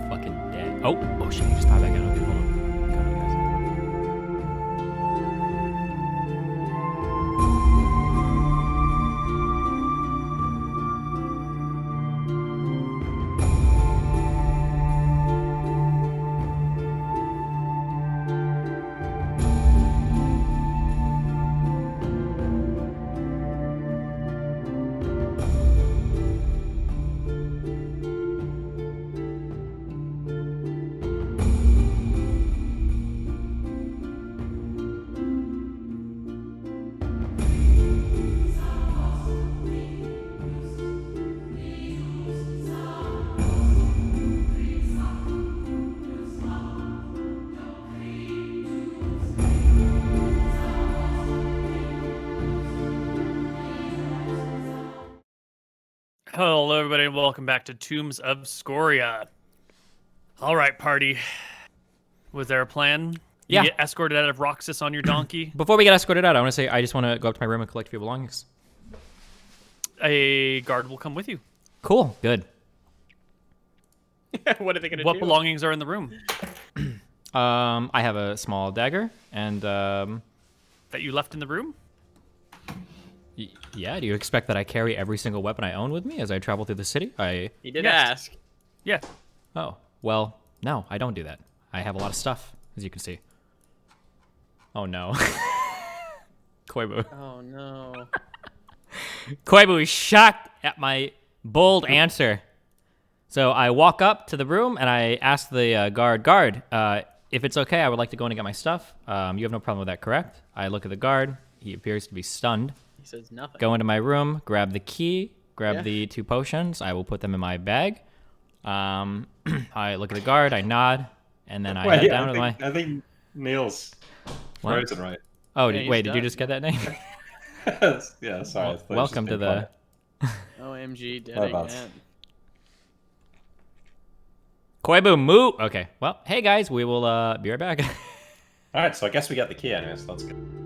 fucking dead. Oh shit, he just popped back out. Okay, hold on. I'm coming, guys. Hello, everybody, and welcome back to Tombs of Scoria. All right, party. Was there a plan? Yeah. You get escorted out of Roxas on your donkey? Before we get escorted out, I want to say I just want to go up to my room and collect a few belongings. A guard will come with you. Cool. Good. What are they gonna What do? belongings are in the room I have a small dagger and that you left in the room? yeah. Do you expect that I carry every single weapon I own with me as I travel through the city? He did Yes. ask. Yeah. Oh, well, no, I don't do that. I have a lot of stuff, as you can see. Oh no. Koibu. Oh no. Koibu is shocked at my bold answer. So I walk up to the room and I ask the guard, if it's okay, I would like to go in and get my stuff. You have no problem with that, correct? I look at the guard. He appears to be stunned. He says nothing. Go into my room, grab the key, grab Yeah. the 2 potions. I will put them in my bag. I look at the guard, I nod, and then I head down to my... I think Neil's What? frozen, right? Oh, Yeah, he's wait, did you done. just get that name? Yeah, sorry. I thought it was Welcome just to been the... OMG, dead My bad. again. Koibu, moo! Okay, well, hey guys, we will be right back. All right, so I guess we got the key anyways. That's good.